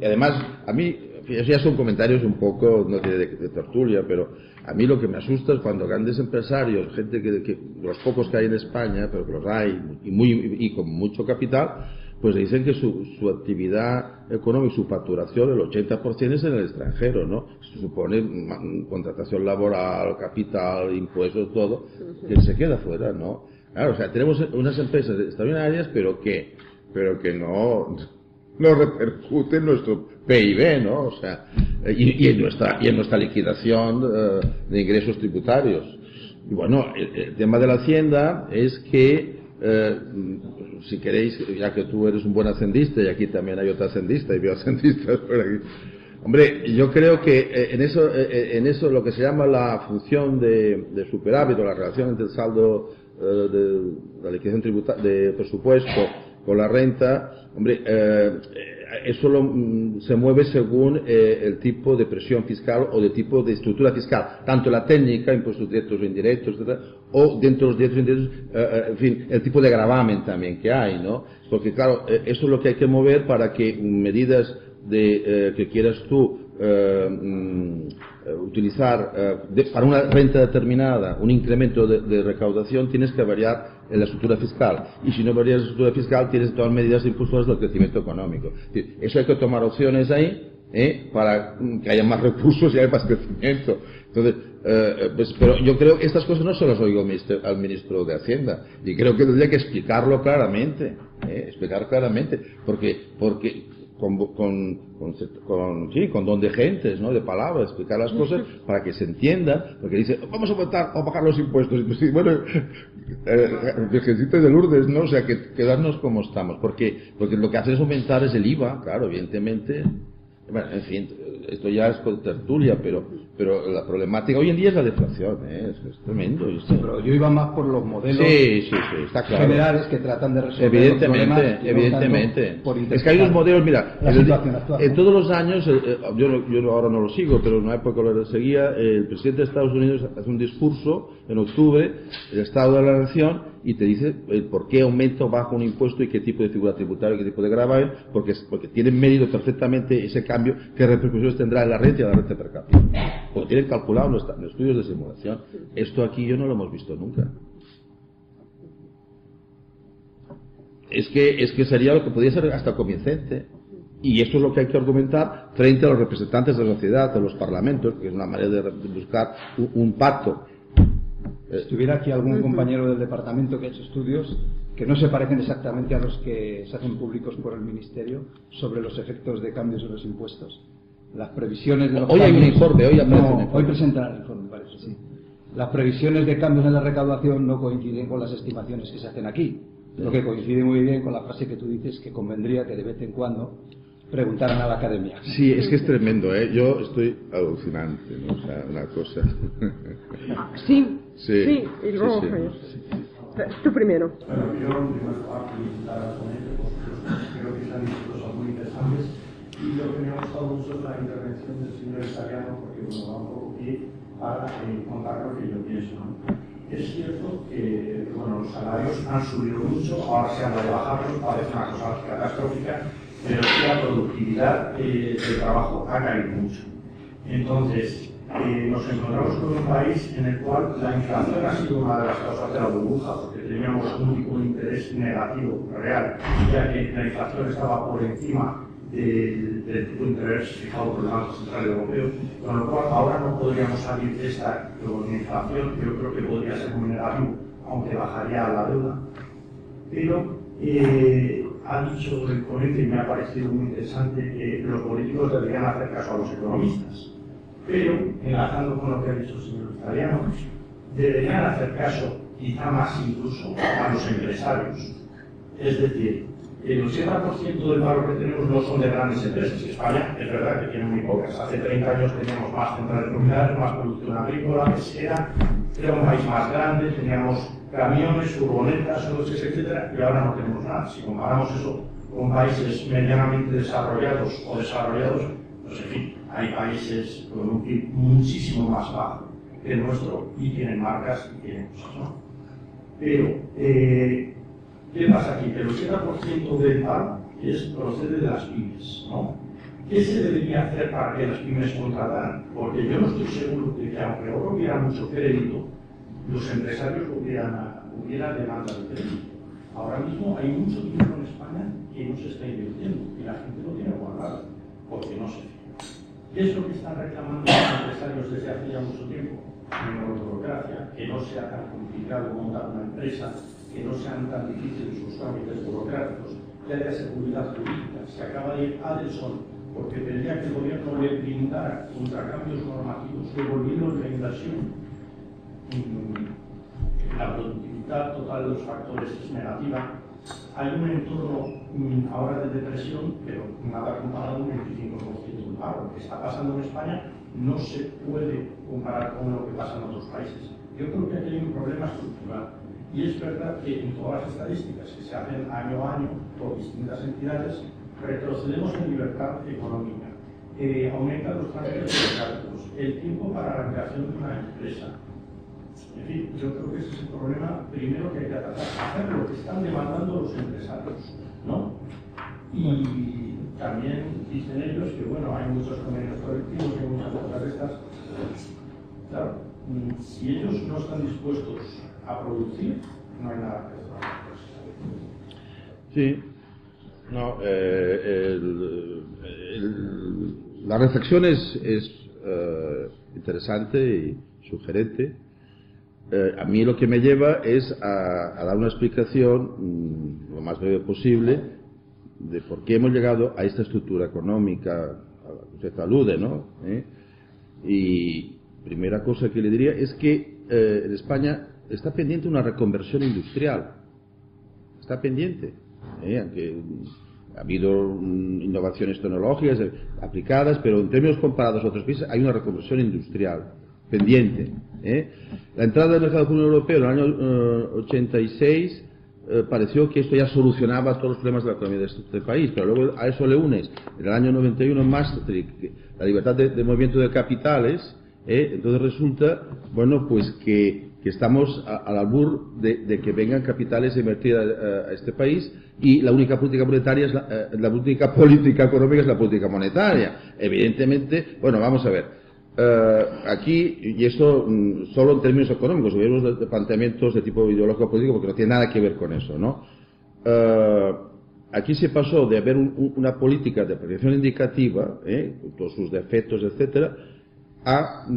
y además, a mí, ya son comentarios un poco, no tiene de tertulia, pero a mí lo que me asusta es cuando grandes empresarios, gente que los pocos que hay en España, pero que los hay, y con mucho capital, pues dicen que su actividad económica, su facturación, el 80% es en el extranjero, ¿no? Esto supone contratación laboral, capital, impuestos, todo, que se queda fuera, ¿no? Claro, o sea, tenemos unas empresas extraordinarias, pero que no repercute en nuestro PIB, ¿no? O sea, y en nuestra liquidación de ingresos tributarios. Y bueno, el tema de la Hacienda es que, si queréis, ya que tú eres un buen hacendista y aquí también hay otro hacendista y veo hacendistas por aquí, hombre, yo creo que en eso lo que se llama la función de superávit o la relación entre el saldo de la liquidación tributaria de presupuesto con la renta, hombre, eso se mueve según el tipo de presión fiscal o de tipo de estructura fiscal, tanto la técnica, impuestos directos o indirectos, etc., o dentro de los directos o indirectos, en fin, el tipo de gravamen también que hay, ¿no? Porque claro, eso es lo que hay que mover para que medidas que quieras tú utilizar para una renta determinada, un incremento de recaudación, tienes que variar en la estructura fiscal, y si no varías la estructura fiscal tienes todas medidas impulsoras del crecimiento económico. Es decir, eso hay que tomar opciones ahí para que haya más recursos y haya más crecimiento. Entonces, pues, pero yo creo que estas cosas no se las oigo al ministro de Hacienda, y creo que tendría que explicarlo claramente, porque con don de gentes, ¿no? De palabras, explicar las cosas para que se entienda, porque dice, vamos a votar o bajar los impuestos, y pues, bueno, Virgencita de Lourdes, ¿no? O sea, quedarnos como estamos, porque lo que hacen es aumentar es el IVA, claro, evidentemente. Bueno, en fin, esto ya es con tertulia, pero la problemática hoy en día es la deflación, es tremendo. Sí, pero yo iba más por los modelos está claro, generales que tratan de resolver los problemas. Evidentemente. Es que hay unos modelos, mira, en todos los años, yo ahora no lo sigo, pero en una época lo seguía, el presidente de Estados Unidos hace un discurso en octubre, el Estado de la Nación, y te dice el por qué aumenta o baja un impuesto y qué tipo de figura tributaria y qué tipo de gravamen, porque tienen medido perfectamente ese cambio, qué repercusiones tendrá en la renta y en la renta per cápita. Porque tienen calculado los estudios de simulación. Esto aquí yo no lo hemos visto nunca. Es que sería lo que podría ser hasta convincente. Y esto es lo que hay que argumentar frente a los representantes de la sociedad, de los parlamentos, que es una manera de buscar un pacto. Si estuviera aquí algún compañero del departamento que ha hecho estudios que no se parecen exactamente a los que se hacen públicos por el Ministerio sobre los efectos de cambios en los impuestos. Las previsiones de los Hoy cambios, hay un informe, hoy presentarán el informe, parece, sí. Las previsiones de cambios en la recaudación no coinciden con las estimaciones que se hacen aquí. Lo que coincide muy bien con la frase que tú dices, que convendría que de vez en cuando preguntaran a la academia. Sí, es que es tremendo, ¿eh? Yo estoy alucinante, ¿no? O sea, una cosa. Sí, y luego sí. tú primero. Bueno, yo primero felicitar a Ponente porque creo que se han dicho cosas muy interesantes y lo que me ha gustado mucho es la intervención del señor Italiano porque me da un poco pie para contar lo que yo pienso, ¿no? Es cierto que los salarios han subido mucho, ahora se han de bajarlos, parece una cosa catastrófica, pero sí la productividad del trabajo ha caído mucho. Entonces, nos encontramos con un país en el cual la inflación ha sido una de las causas de la burbuja, porque teníamos un tipo de interés negativo real, ya que la inflación estaba por encima del tipo de interés fijado por el Banco Central Europeo, con lo cual ahora no podríamos salir de esta inflación. Yo creo que podría ser muy negativo, aunque bajaría la deuda. Pero ha dicho el ponente, y me ha parecido muy interesante, que los políticos deberían hacer caso a los economistas. Pero, enlazando con lo que ha dicho el señor Italiano, deberían hacer caso, quizá más incluso, a los empresarios. Es decir, el 80% del paro que tenemos no son de grandes empresas. España es verdad que tiene muy pocas. Hace 30 años teníamos más centrales nucleares, más producción agrícola, pesquera, era un país más grande, teníamos camiones, furgonetas, coches, etc. Y ahora no tenemos nada. Si comparamos eso con países medianamente desarrollados o desarrollados, pues en fin, hay países con un PIB muchísimo más bajo que el nuestro y tienen marcas y tienen cosas, ¿no? Pero, ¿qué pasa aquí? Que el 80% del paro procede de las pymes, ¿no? ¿Qué se debería hacer para que las pymes contrataran? Porque yo no estoy seguro de que aunque ahora hubiera mucho crédito, los empresarios hubiera demanda de crédito. Ahora mismo hay mucho dinero en España que no se está invirtiendo y la gente lo tiene guardado porque no se fía. ¿Qué es lo que están reclamando los empresarios desde hace ya mucho tiempo? Menor burocracia, que no sea tan complicado montar una empresa, que no sean tan difíciles sus trámites burocráticos, que haya seguridad jurídica. Se acaba de ir Adelson porque pedía que el gobierno le blindara contra cambios normativos, devolviendo la inversión. La productividad total de los factores es negativa. Hay un entorno ahora de depresión, pero nada comparado un 25% del paro. Lo que está pasando en España no se puede comparar con lo que pasa en otros países. Yo creo que aquí hay un problema estructural. Y es verdad que en todas las estadísticas que se hacen año a año por distintas entidades, retrocedemos en libertad económica, aumentan los trámites burocráticos, el tiempo para la creación de una empresa. En fin, yo creo que ese es el problema primero que hay que tratar, hacer lo que están demandando los empresarios, ¿no? Y también dicen ellos que, bueno, hay muchos convenios colectivos, hay muchas cosas de estas. Claro, si ellos no están dispuestos a producir, no hay nada que hacer. Sí, no, la reflexión es interesante y sugerente. A mí lo que me lleva es a dar una explicación lo más breve posible de por qué hemos llegado a esta estructura económica a la que usted alude, ¿no? Y primera cosa que le diría es que en España está pendiente una reconversión industrial. Está pendiente. Aunque ha habido innovaciones tecnológicas aplicadas, pero en términos comparados a otros países hay una reconversión industrial pendiente. La entrada del mercado común europeo en el año 86 pareció que esto ya solucionaba todos los problemas de la economía de este país, pero luego a eso le unes en el año 91 Maastricht, la libertad de movimiento de capitales, entonces resulta, bueno, pues que estamos al albur de que vengan capitales a invertir a este país, y la única política monetaria es la única política económica es la política monetaria. Evidentemente, bueno, vamos a ver. Aquí, y esto solo en términos económicos, vemos planteamientos de tipo ideológico político porque no tiene nada que ver con eso, ¿no? Aquí se pasó de haber una política de proyección indicativa, con todos sus defectos, etcétera, a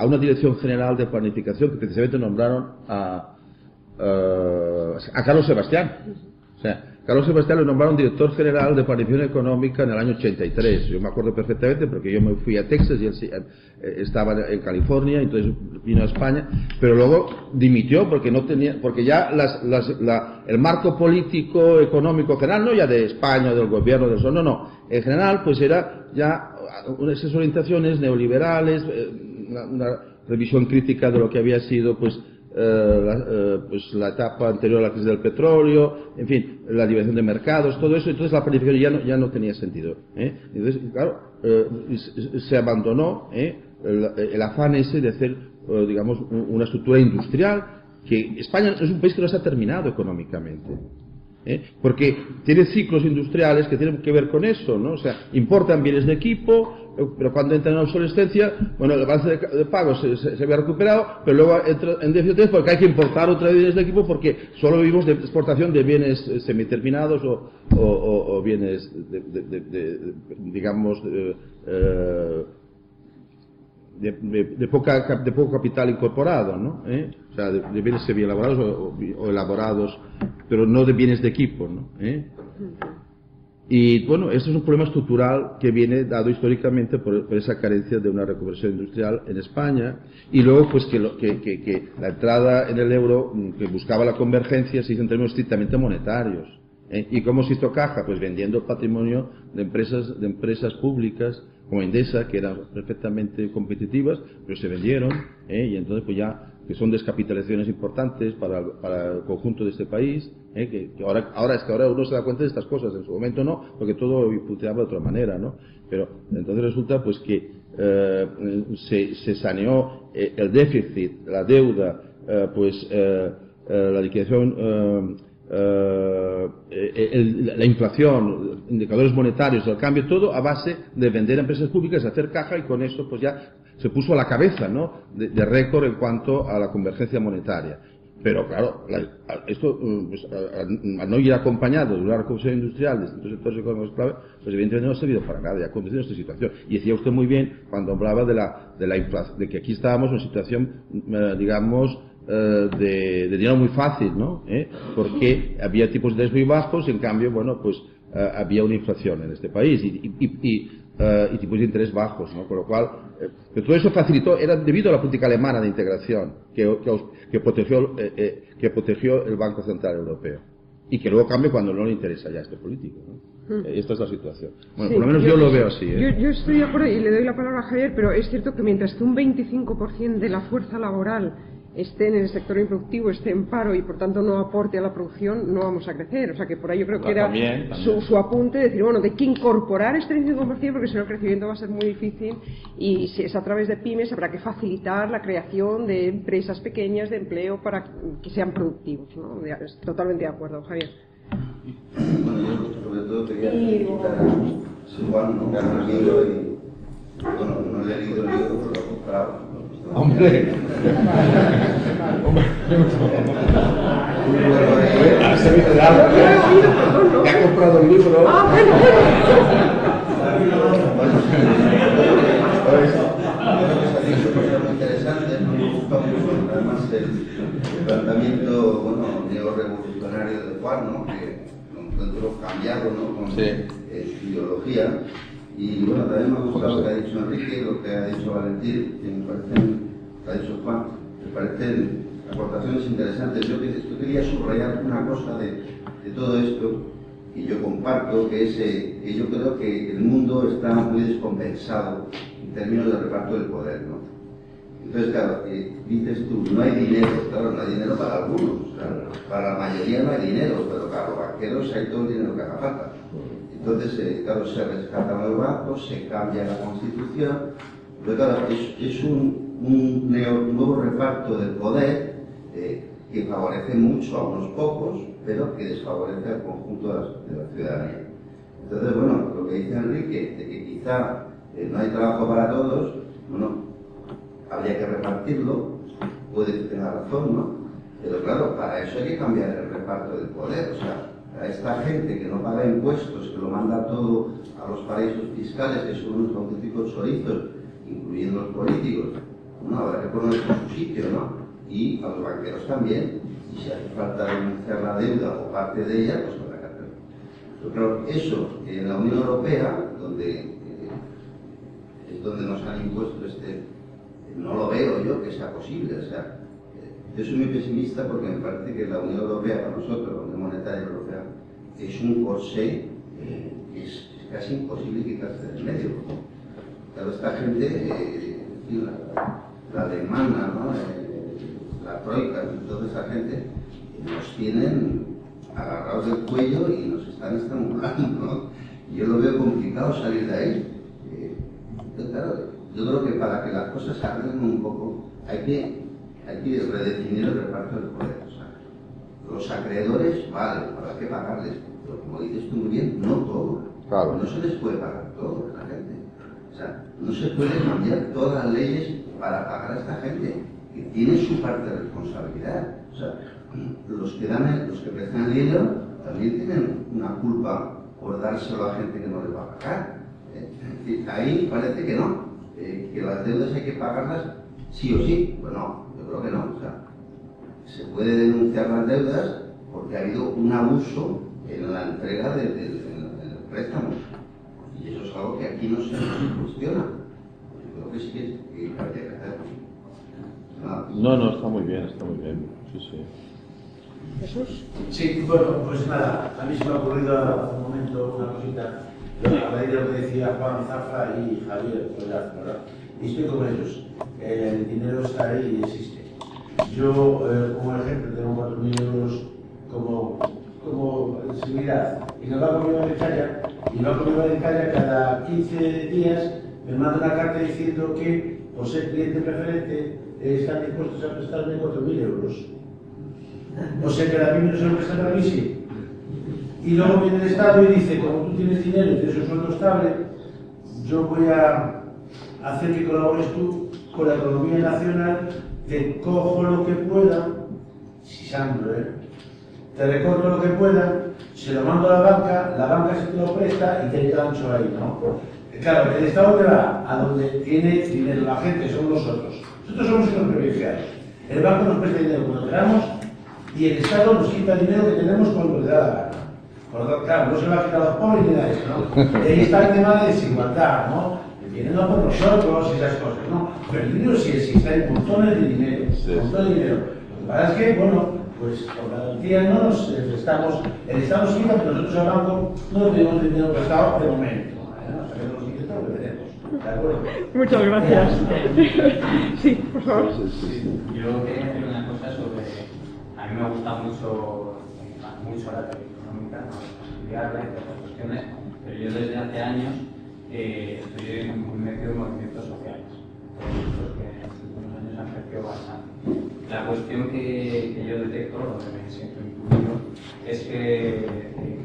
una dirección general de planificación que precisamente nombraron a Carlos Sebastián. O sea, Carlos Sebastián lo nombraron director general de planificación económica en el año 83. Yo me acuerdo perfectamente porque yo me fui a Texas y él estaba en California, entonces vino a España, pero luego dimitió porque no tenía, porque ya el marco político económico general, no ya de España, del gobierno, en general, pues era ya esas orientaciones neoliberales, una revisión crítica de lo que había sido la etapa anterior a la crisis del petróleo, en fin, la liberación de mercados, todo eso. Entonces la planificación ya no tenía sentido, Entonces, claro, se abandonó el afán ese de hacer, digamos, una estructura industrial, que España es un país que no está terminado económicamente, porque tiene ciclos industriales que tienen que ver con eso, ¿no? O sea, importan bienes de equipo, pero cuando entran en obsolescencia, bueno, el balance de pagos se había recuperado, pero luego entra en déficit porque hay que importar otra vez bienes de equipo porque solo vivimos de exportación de bienes semiterminados o bienes digamos de poco capital incorporado, ¿no? O sea, de bienes semi-elaborados o elaborados, pero no de bienes de equipo, ¿no? Y bueno, esto es un problema estructural que viene dado históricamente por esa carencia de una reconversión industrial en España, y luego pues que la entrada en el euro, que buscaba la convergencia, se hizo en términos estrictamente monetarios. ¿Y cómo se hizo caja? Pues vendiendo el patrimonio de empresas públicas como Endesa, que eran perfectamente competitivas, pero se vendieron, y entonces pues ya, que son descapitalizaciones importantes para el conjunto de este país, que ahora uno se da cuenta de estas cosas, en su momento no, porque todo funcionaba de otra manera, ¿no? Pero entonces resulta pues que se saneó el déficit, la deuda, la liquidación, la inflación, indicadores monetarios, el cambio, todo a base de vender empresas públicas, hacer caja, y con eso pues ya se puso a la cabeza, ¿no?, de récord en cuanto a la convergencia monetaria. Pero claro, esto al no ir acompañado de una reconversión industrial de distintos sectores económicos clave, pues evidentemente no ha servido para nada, ya ha conducido a esta situación. Y decía usted muy bien cuando hablaba de la inflación, de que aquí estábamos en una situación, digamos, de dinero muy fácil, ¿no? Porque había tipos de interés muy bajos, y en cambio, bueno, pues había una inflación en este país y tipos de interés bajos, ¿no? Con lo cual, pero todo eso facilitó, era debido a la política alemana de integración que protegió el Banco Central Europeo, y que luego cambia cuando no le interesa ya este político, ¿no? Esta es la situación. Bueno, sí, por lo menos yo lo veo así, Yo estoy de acuerdo, y le doy la palabra a Javier, pero es cierto que mientras que un 25% de la fuerza laboral esté en el sector improductivo, esté en paro y por tanto no aporte a la producción, no vamos a crecer. O sea que por ahí yo creo que era también. Su apunte, de decir, bueno, de que incorporar este 25%, porque si no el crecimiento va a ser muy difícil, y si es a través de pymes habrá que facilitar la creación de empresas pequeñas de empleo para que sean productivos, ¿no? Totalmente de acuerdo, Javier. Bueno, yo sobre todo quería felicitar a Juan, ¿no?, que ha leído, y bueno, no le he leído el libro, pero lo he comprado. ¡Hombre! ¿Te ha comprado el libro? Muy interesante, me gusta mucho, además el planteamiento, bueno, neorrevolucionario de Juan, ¿no?, que lo encuentro cambiado, ¿no?, con su ideología. Y bueno, también me gusta lo que ha dicho Enrique, lo que ha dicho Valentín, que me parecen, lo que ha dicho Juan, me parecen aportaciones interesantes. Yo quería subrayar una cosa de todo esto, y yo comparto, que es que yo creo que el mundo está muy descompensado en términos de reparto del poder, ¿no? Entonces, claro, dices tú, no hay dinero, claro, no hay dinero para algunos, claro, para la mayoría no hay dinero, pero para los banqueros hay todo el dinero que haga falta. Entonces, claro, se rescatan los bancos, se cambia la Constitución, pero claro, es un nuevo reparto del poder que favorece mucho a unos pocos, pero que desfavorece al conjunto de la ciudadanía. Entonces, bueno, lo que dice Enrique, de que quizá no hay trabajo para todos, bueno, habría que repartirlo, puede que tenga razón, ¿no? Pero claro, para eso hay que cambiar el reparto del poder, o sea, a esta gente que no paga impuestos, que lo manda todo a los paraísos fiscales, que son unos auténticos chorizos, incluyendo los políticos, bueno, habrá que ponerlos en su sitio, ¿no? Y a los banqueros también, y si hace falta denunciar la deuda o parte de ella, pues habrá que hacerlo. Pero claro, eso en la Unión Europea, donde es donde nos han impuesto no lo veo yo que sea posible, o sea, yo soy muy pesimista porque me parece que la Unión Europea, para nosotros, la Unión Monetaria Europea, es un corsé que es casi imposible quitarse del medio. Claro, esta gente, la alemana, ¿no? La troika, toda esa gente, nos tienen agarrados del cuello y nos están estrangulando, ¿no? Yo lo veo complicado salir de ahí. Claro, yo creo que para que las cosas se arreglen un poco, hay que redefinir el reparto del poder. O sea, los acreedores, vale, habrá que pagarles, pero como dices tú muy bien, no todo. Claro. No se les puede pagar todo a la gente. O sea, no se puede cambiar todas las leyes para pagar a esta gente, que tiene su parte de responsabilidad. O sea, los que prestan el dinero también tienen una culpa por dárselo a gente que no les va a pagar. Ahí parece que no, que las deudas hay que pagarlas sí o sí. Pues no, yo creo que no. O sea, se puede denunciar las deudas porque ha habido un abuso en la entrega del préstamo. Y eso es algo que aquí no se cuestiona. Yo creo que sí que habría que hacerlo. No, está muy bien, sí, sí. ¿Jesús? Sí, bueno, pues nada, a mí se me ha ocurrido hace un momento una cosita, a raíz de lo que decía Juan Zafra y Javier Collaz, ¿verdad? Y estoy con ellos, el dinero está ahí y existe. Yo, como ejemplo, tengo 4.000 euros como seguridad, y el Banco Bibliotecaria, y el Banco Bibliotecaria cada 15 días me manda una carta diciendo que, por ser cliente preferente, están dispuestos a prestarme 4.000 euros. O sea que la PYME no se lo prestan a mí, sí. Y luego viene el Estado y dice, como tú tienes dinero y tienes un sueldo estable, yo voy a hacer que colabores tú con la economía nacional, te cojo lo que pueda, si sangro, te recorto lo que pueda, se lo mando a la banca se te lo presta y te engancho ahí, ¿no? Claro, el Estado te va a donde tiene dinero la gente, somos nosotros. Nosotros somos unos privilegiados. El banco nos presta dinero cuando queramos y el Estado nos quita el dinero que tenemos cuando le da la gana. Por lo tanto, claro, no se lo va a quitar a los pobres ni nada de eso, ¿no? Y ahí está el tema de desigualdad, ¿no? El dinero no por nosotros y esas cosas, ¿no? Pero el dinero sí existe, hay montones de dinero, montones de dinero. Lo que pasa es que, bueno, pues por garantía no nos prestamos, el Estado nos quita, pero nosotros al banco no tenemos dinero prestado de momento. Hasta que nos quite todo lo que tenemos. ¿De acuerdo? Muchas gracias. Sí, por favor. Yo quería decir una cosa sobre. A mí me gusta mucho la teoría económica, estudiarla y otras cuestiones, pero yo desde hace años estoy muy metido en movimientos sociales, los que en los últimos años han crecido bastante. La cuestión que yo detecto, lo que me siento incluido, es que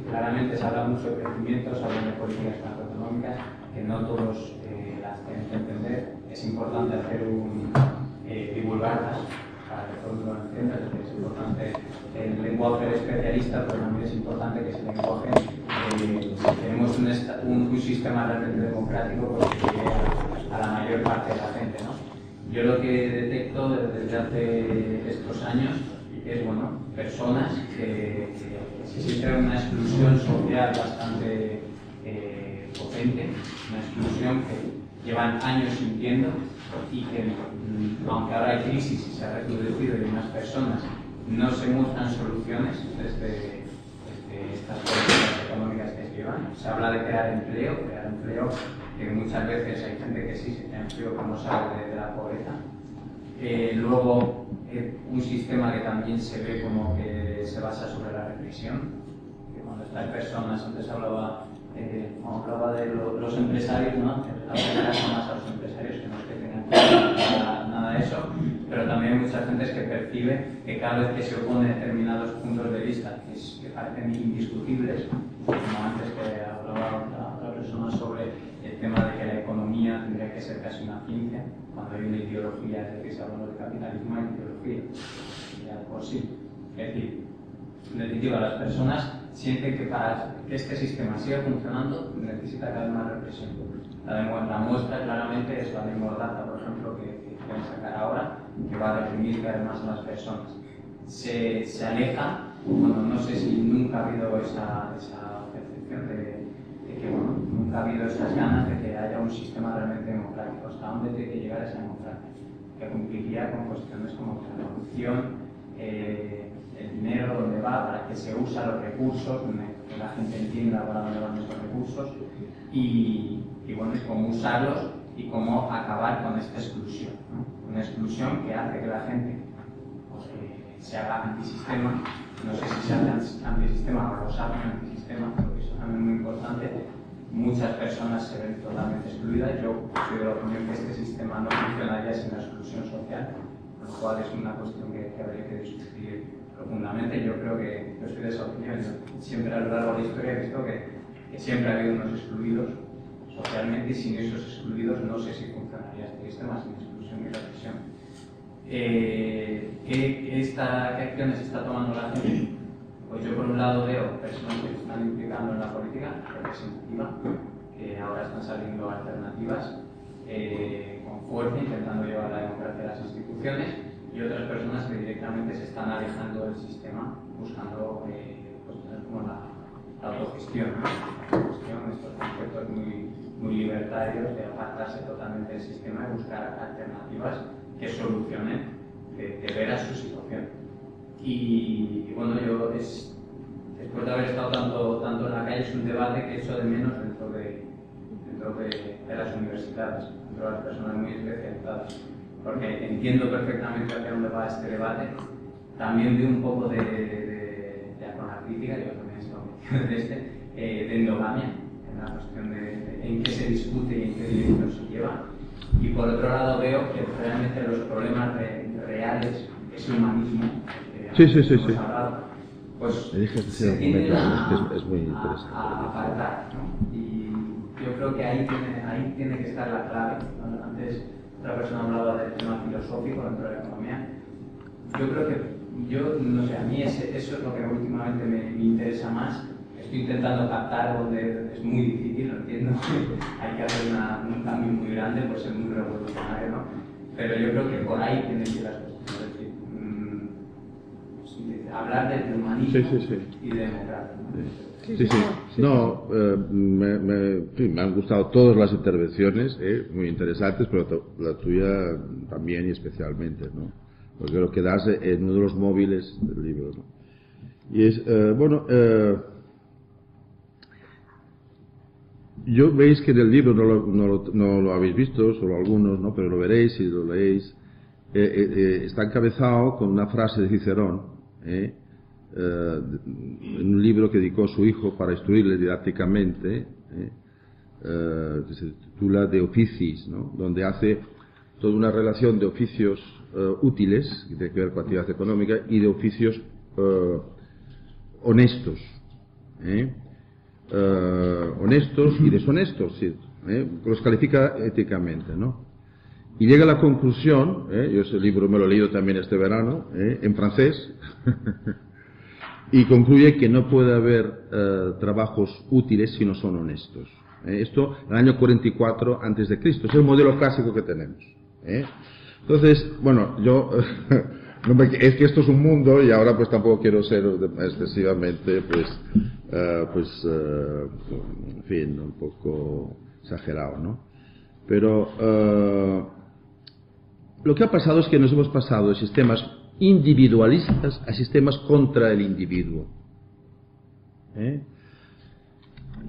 claramente se habla mucho de crecimiento, se habla de políticas macroeconómicas, que no todos las tienen que entender. Es importante divulgarlas para que todo el mundo lo entienda, es importante el lenguaje especialista, pero también es importante que ese lenguaje tenemos un sistema realmente democrático que llegue a la mayor parte de la gente, ¿no? Yo lo que detecto desde hace estos años es, bueno, personas que existe una exclusión social bastante potente, una exclusión que llevan años sintiendo y que, aunque ahora hay crisis y se ha recrudecido y más personas, no se muestran soluciones desde estas políticas económicas que se llevan. Se habla de crear empleo, que muchas veces hay gente que sí se crea empleo pero no sale de la pobreza. Luego, un sistema que también se ve como que se basa sobre la represión, que cuando estas personas, antes hablaba de los empresarios, ¿no? Hablaba más a los empresarios que no tengan nada de eso, pero también también hay mucha gente que percibe que cada vez que se opone a determinados puntos de vista que parecen indiscutibles, como antes que hablaba otra persona sobre el tema de que la economía tendría que ser casi una ciencia, cuando hay una ideología, es decir, se habla de capitalismo, hay ideología, ya por sí. Es decir, en definitiva, las personas sienten que para que este sistema siga funcionando necesita cada vez más represión. La muestra claramente es la ley Mordaza, por ejemplo, que quieren sacar ahora, que va a reprimir cada vez más a las personas. Se aleja, bueno, no sé si nunca ha habido esa percepción de que, bueno, nunca ha habido esas ganas de que haya un sistema realmente democrático. ¿Hasta dónde tiene que llegar esa democracia? Que cumpliría con cuestiones como la corrupción, el dinero, dónde va, para qué se usa los recursos, que la gente entienda para dónde van esos recursos, y bueno, y cómo usarlos y cómo acabar con esta exclusión, ¿no? Una exclusión que hace que la gente se haga antisistema, no sé si se hace antisistema o los hacen antisistema, porque eso también es muy importante. Muchas personas se ven totalmente excluidas. Yo soy de la opinión que este sistema no funcionaría sin la exclusión social, lo cual es una cuestión que habría que discutir profundamente. Yo creo que yo soy de esa opinión. Yo siempre a lo largo de la historia he visto que siempre ha habido unos excluidos socialmente, y sin esos excluidos no sé si funcionaría este sistema sin exclusión y represión. ¿Qué acciones está tomando la gente? Pues yo por un lado veo personas que se están implicando en la política representativa, que ahora están saliendo alternativas con fuerza, intentando llevar la democracia a las instituciones, y otras personas que directamente se están alejando del sistema, buscando pues, como la autogestión, ¿no? La autogestión, estos conceptos muy libertarios de apartarse totalmente del sistema y buscar alternativas que solucionen de veras su situación. Y bueno, yo después de haber estado tanto en la calle, es un debate que echo de menos dentro de las universidades, dentro de las personas muy especializadas, porque entiendo perfectamente hacia dónde va este debate. También veo un poco de crítica, yo también estoy de endogamia, en la cuestión de en qué se discute y en qué dirección se lleva. Y por otro lado veo que realmente los problemas reales, ese humanismo que hemos hablado, pues se tienden es muy interesante. a apartar, ¿no? Y yo creo que ahí tiene que estar la clave. Antes otra persona hablaba del tema filosófico dentro de la economía. Yo creo que, no sé, a mí eso es lo que últimamente me interesa más. Estoy intentando captar donde es muy difícil, lo entiendo. Hay que hacer un cambio muy grande, pues es muy revolucionario, ¿no? Pero yo creo que por ahí tienen que ir las cosas. Es decir, hablar de humanismo y de democracia, ¿no? Me han gustado todas las intervenciones, muy interesantes, pero la tuya también y especialmente, ¿no? Porque lo que das en uno de los móviles del libro, ¿no? Y es, yo veis que en el libro no lo habéis visto, solo algunos, ¿no? Pero lo veréis si lo leéis. Está encabezado con una frase de Cicerón, en un libro que dedicó a su hijo para instruirle didácticamente, que se titula De Officis, ¿no? Donde hace toda una relación de oficios útiles, que tiene que ver con actividad económica, y de oficios honestos, honestos y deshonestos, sí, los califica éticamente, ¿no? Y llega a la conclusión, yo ese libro me lo he leído también este verano, en francés, y concluye que no puede haber trabajos útiles si no son honestos. Esto en el año 44 a.C., es el modelo clásico que tenemos. Entonces, bueno, yo es que esto es un mundo y ahora pues tampoco quiero ser excesivamente en fin, un poco exagerado, ¿no? Pero lo que ha pasado es que nos hemos pasado de sistemas individualistas a sistemas contra el individuo.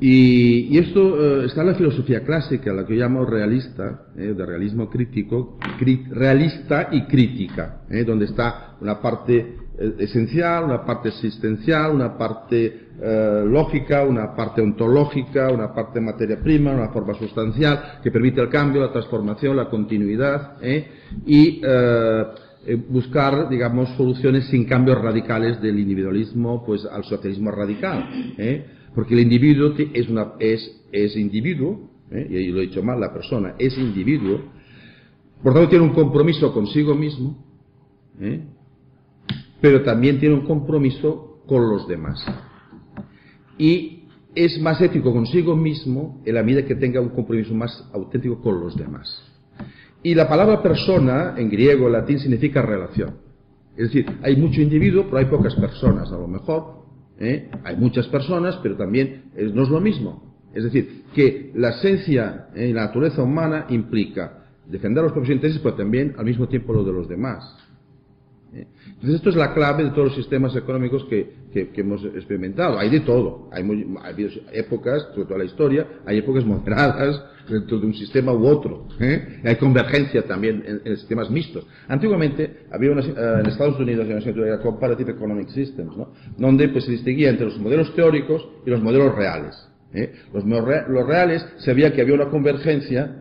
Y esto está en la filosofía clásica, la que yo llamo realista, de realismo crítico, realista y crítica, donde está una parte esencial, una parte existencial, una parte lógica, una parte ontológica, una parte materia prima, una forma sustancial que permite el cambio, la transformación, la continuidad, y buscar, digamos, soluciones sin cambios radicales del individualismo pues al socialismo radical, porque el individuo es individuo, y ahí lo he dicho mal, la persona es individuo, por tanto tiene un compromiso consigo mismo, pero también tiene un compromiso con los demás, y es más ético consigo mismo en la medida que tenga un compromiso más auténtico con los demás. Y la palabra persona, en griego, en latín, significa relación. Es decir, hay mucho individuo, pero hay pocas personas, a lo mejor. Hay muchas personas, pero también no es lo mismo. Es decir, que la esencia y la naturaleza humana implica defender los propios intereses, pero también al mismo tiempo lo de los demás. Entonces esto es la clave de todos los sistemas económicos que hemos experimentado. Hay de todo. Ha habido épocas, sobre todo en la historia, hay épocas moderadas dentro de un sistema u otro. Hay convergencia también en sistemas mixtos. Antiguamente había en Estados Unidos una situación Comparative Economic Systems, ¿no? Donde pues se distinguía entre los modelos teóricos y los modelos reales. Los reales se veía que había una convergencia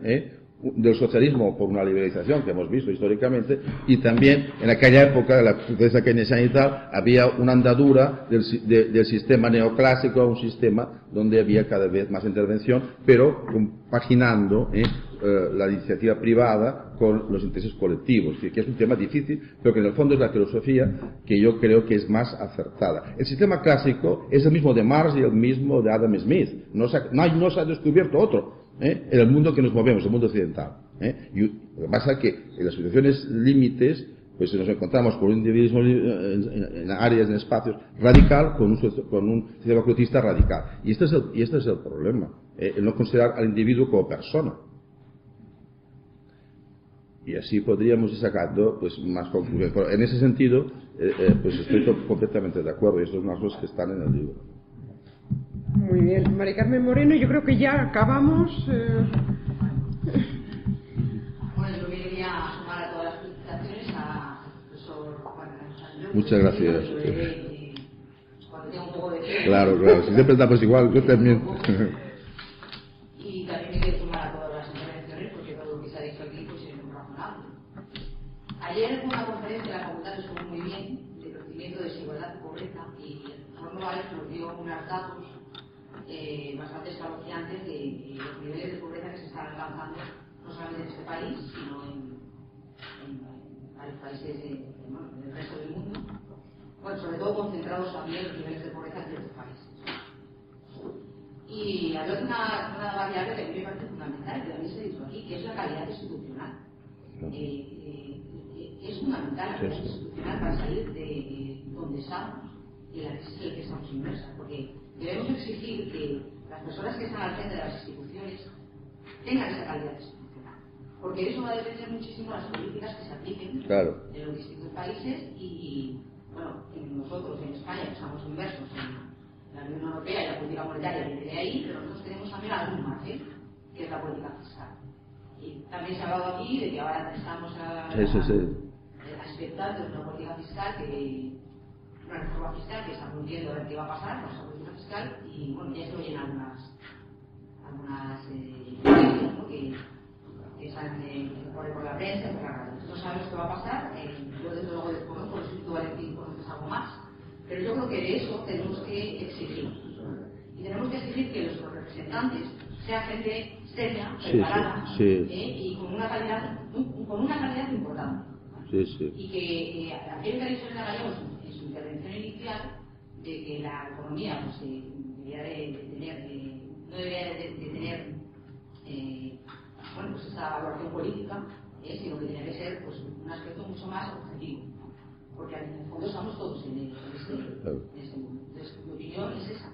del socialismo por una liberalización que hemos visto históricamente, y también en aquella época de la potestad keynesiana y tal, había una andadura del sistema neoclásico a un sistema donde había cada vez más intervención, pero compaginando la iniciativa privada con los intereses colectivos, que es un tema difícil, pero que en el fondo es la filosofía que yo creo que es más acertada. El sistema clásico es el mismo de Marx y el mismo de Adam Smith, no se ha descubierto otro en el mundo que nos movemos, el mundo occidental. Y lo que pasa es que en las situaciones límites pues nos encontramos con un individualismo en áreas, en espacios radical, con un sistema colectivista radical. Y este es el problema, el no considerar al individuo como persona. Y así podríamos ir sacando pues más conclusiones. Pero en ese sentido, pues estoy completamente de acuerdo, y esto es una cosa que están en el libro. Muy bien, María Carmen Moreno, yo creo que ya acabamos. Bueno, yo me quería sumar a todas las felicitaciones al profesor Juan Alejandro. Muchas gracias. Cuando tengo un poco de tiempo. Claro, si siempre estamos igual, yo también. Y también me quiero sumar a todas las intervenciones porque todo lo que se ha dicho aquí pues es muy razonable. Ayer en una conferencia de la facultad estuvo muy bien, de crecimiento, desigualdad y pobreza, y Juan Novales nos dio unos datos bastante escalofriantes de los niveles de pobreza que se están alcanzando no solamente en este país, sino en varios países del resto del mundo. Bueno, sobre todo concentrados también los niveles de pobreza en ciertos países. Y hablo de una variable que a mí me parece fundamental, que también se ha dicho aquí, que es la calidad institucional. Es fundamental la calidad institucional para salir de donde estamos y la crisis en la que estamos inmersas, porque debemos exigir que las personas que están al frente de las instituciones tengan esa calidad institucional, porque eso va a depender muchísimo de las políticas que se apliquen en los distintos países y, bueno, en nosotros en España que estamos inmersos en la Unión Europea y la política monetaria viene de ahí, pero nosotros tenemos también algún margen, que es la política fiscal. Y también se ha hablado aquí de que ahora estamos a expectantes de una política fiscal una reforma fiscal que estamos viendo a ver qué va a pasar con esa política fiscal, y bueno, ya se oyen algunas noticias, ¿no? que están por la prensa, por la radio. No sabemos qué va a pasar, yo desde luego desconozco, no sé si tú, Valentín, conoces algo más, pero yo creo que de eso tenemos que exigir, y tenemos que exigir que nuestros representantes sean gente seria, preparada, y con una calidad importante. Y que aquel que ha dicho el Gallegos en su intervención inicial de que la economía pues, no debería de tener bueno, pues esa valoración política, sino que tiene que ser pues, un aspecto mucho más objetivo, porque en el fondo estamos todos en este mundo. Entonces, mi opinión es esa.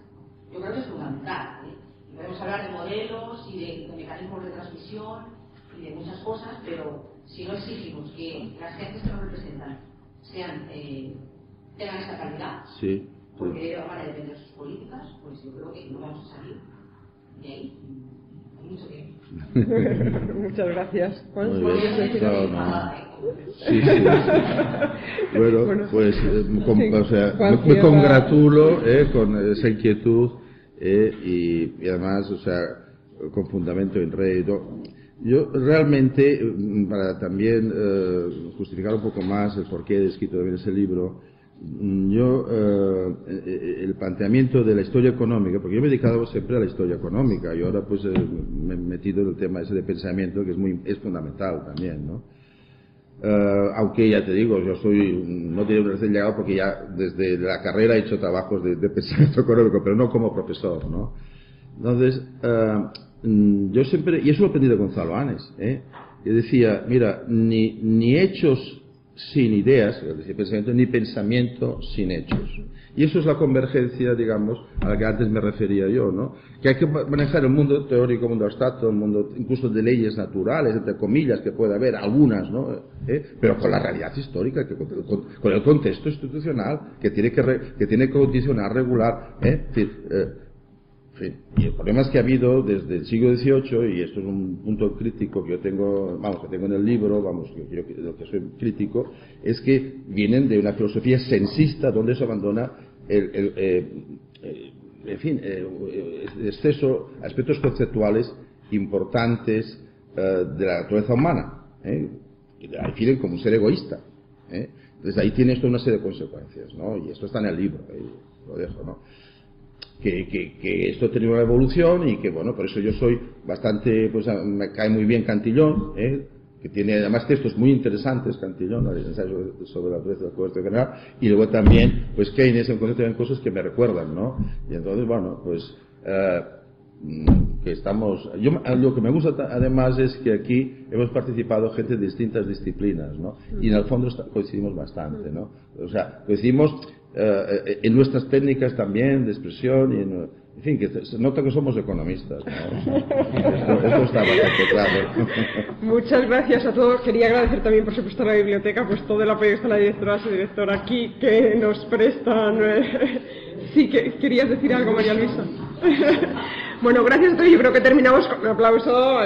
Yo creo que es fundamental. Y podemos hablar de modelos y de mecanismos de transmisión y de muchas cosas, pero si no exigimos que las gentes que nos representan tengan esa calidad, porque de ello van a depender sus políticas, pues yo creo que no vamos a salir de ahí. Hay mucho tiempo. Muchas gracias. Juan, Bueno, pues me congratulo con esa inquietud y además, o sea, con fundamento en red. Yo realmente, para también justificar un poco más el porqué he escrito también ese libro, el planteamiento de la historia económica, porque yo me he dedicado siempre a la historia económica y ahora pues me he metido en el tema ese de pensamiento que es fundamental también, ¿no? Aunque ya te digo, yo no tengo un recién llegado porque ya desde la carrera he hecho trabajos de pensamiento económico, pero no como profesor, ¿no? Entonces, yo siempre, y eso lo aprendí de Gonzalo Anes, que decía, mira, ni hechos sin ideas, pensamiento, ni pensamiento sin hechos. Y eso es la convergencia, digamos, a la que antes me refería yo, ¿no? Que hay que manejar el mundo teórico, el mundo abstracto, el mundo incluso de leyes naturales, entre comillas, que puede haber, algunas, ¿no? Pero con la realidad histórica, con el contexto institucional, que tiene que condicionar, regular, en fin, y el problema es que ha habido desde el siglo XVIII, y esto es un punto crítico que yo tengo, que tengo en el libro, de lo que soy crítico, es que vienen de una filosofía sensista donde se abandona exceso, aspectos conceptuales importantes de la naturaleza humana, que la definen como un ser egoísta. Entonces ahí tiene esto una serie de consecuencias, ¿no? Y esto está en el libro, lo dejo, ¿no? Que esto ha tenido una evolución y que, bueno, por eso yo soy bastante, pues me cae muy bien Cantillón, que tiene además textos muy interesantes, Cantillón, el ensayo sobre la naturaleza del comercio general, y luego también, pues Keynes en concreto, tienen cosas que me recuerdan, ¿no? Y entonces, bueno, pues, que estamos, lo que me gusta además es que aquí hemos participado gente de distintas disciplinas, ¿no? Y en el fondo coincidimos bastante, ¿no? O sea, coincidimos en nuestras técnicas también de expresión y en fin, que se nota que somos economistas, ¿no? Esto está bastante claro. Muchas gracias a todos. Quería agradecer también, por supuesto, a la biblioteca, pues todo el apoyo que está la directora, su director aquí, que nos prestan. Sí, que querías decir algo, María Luisa. Bueno, gracias a todos. Yo creo que terminamos con un aplauso,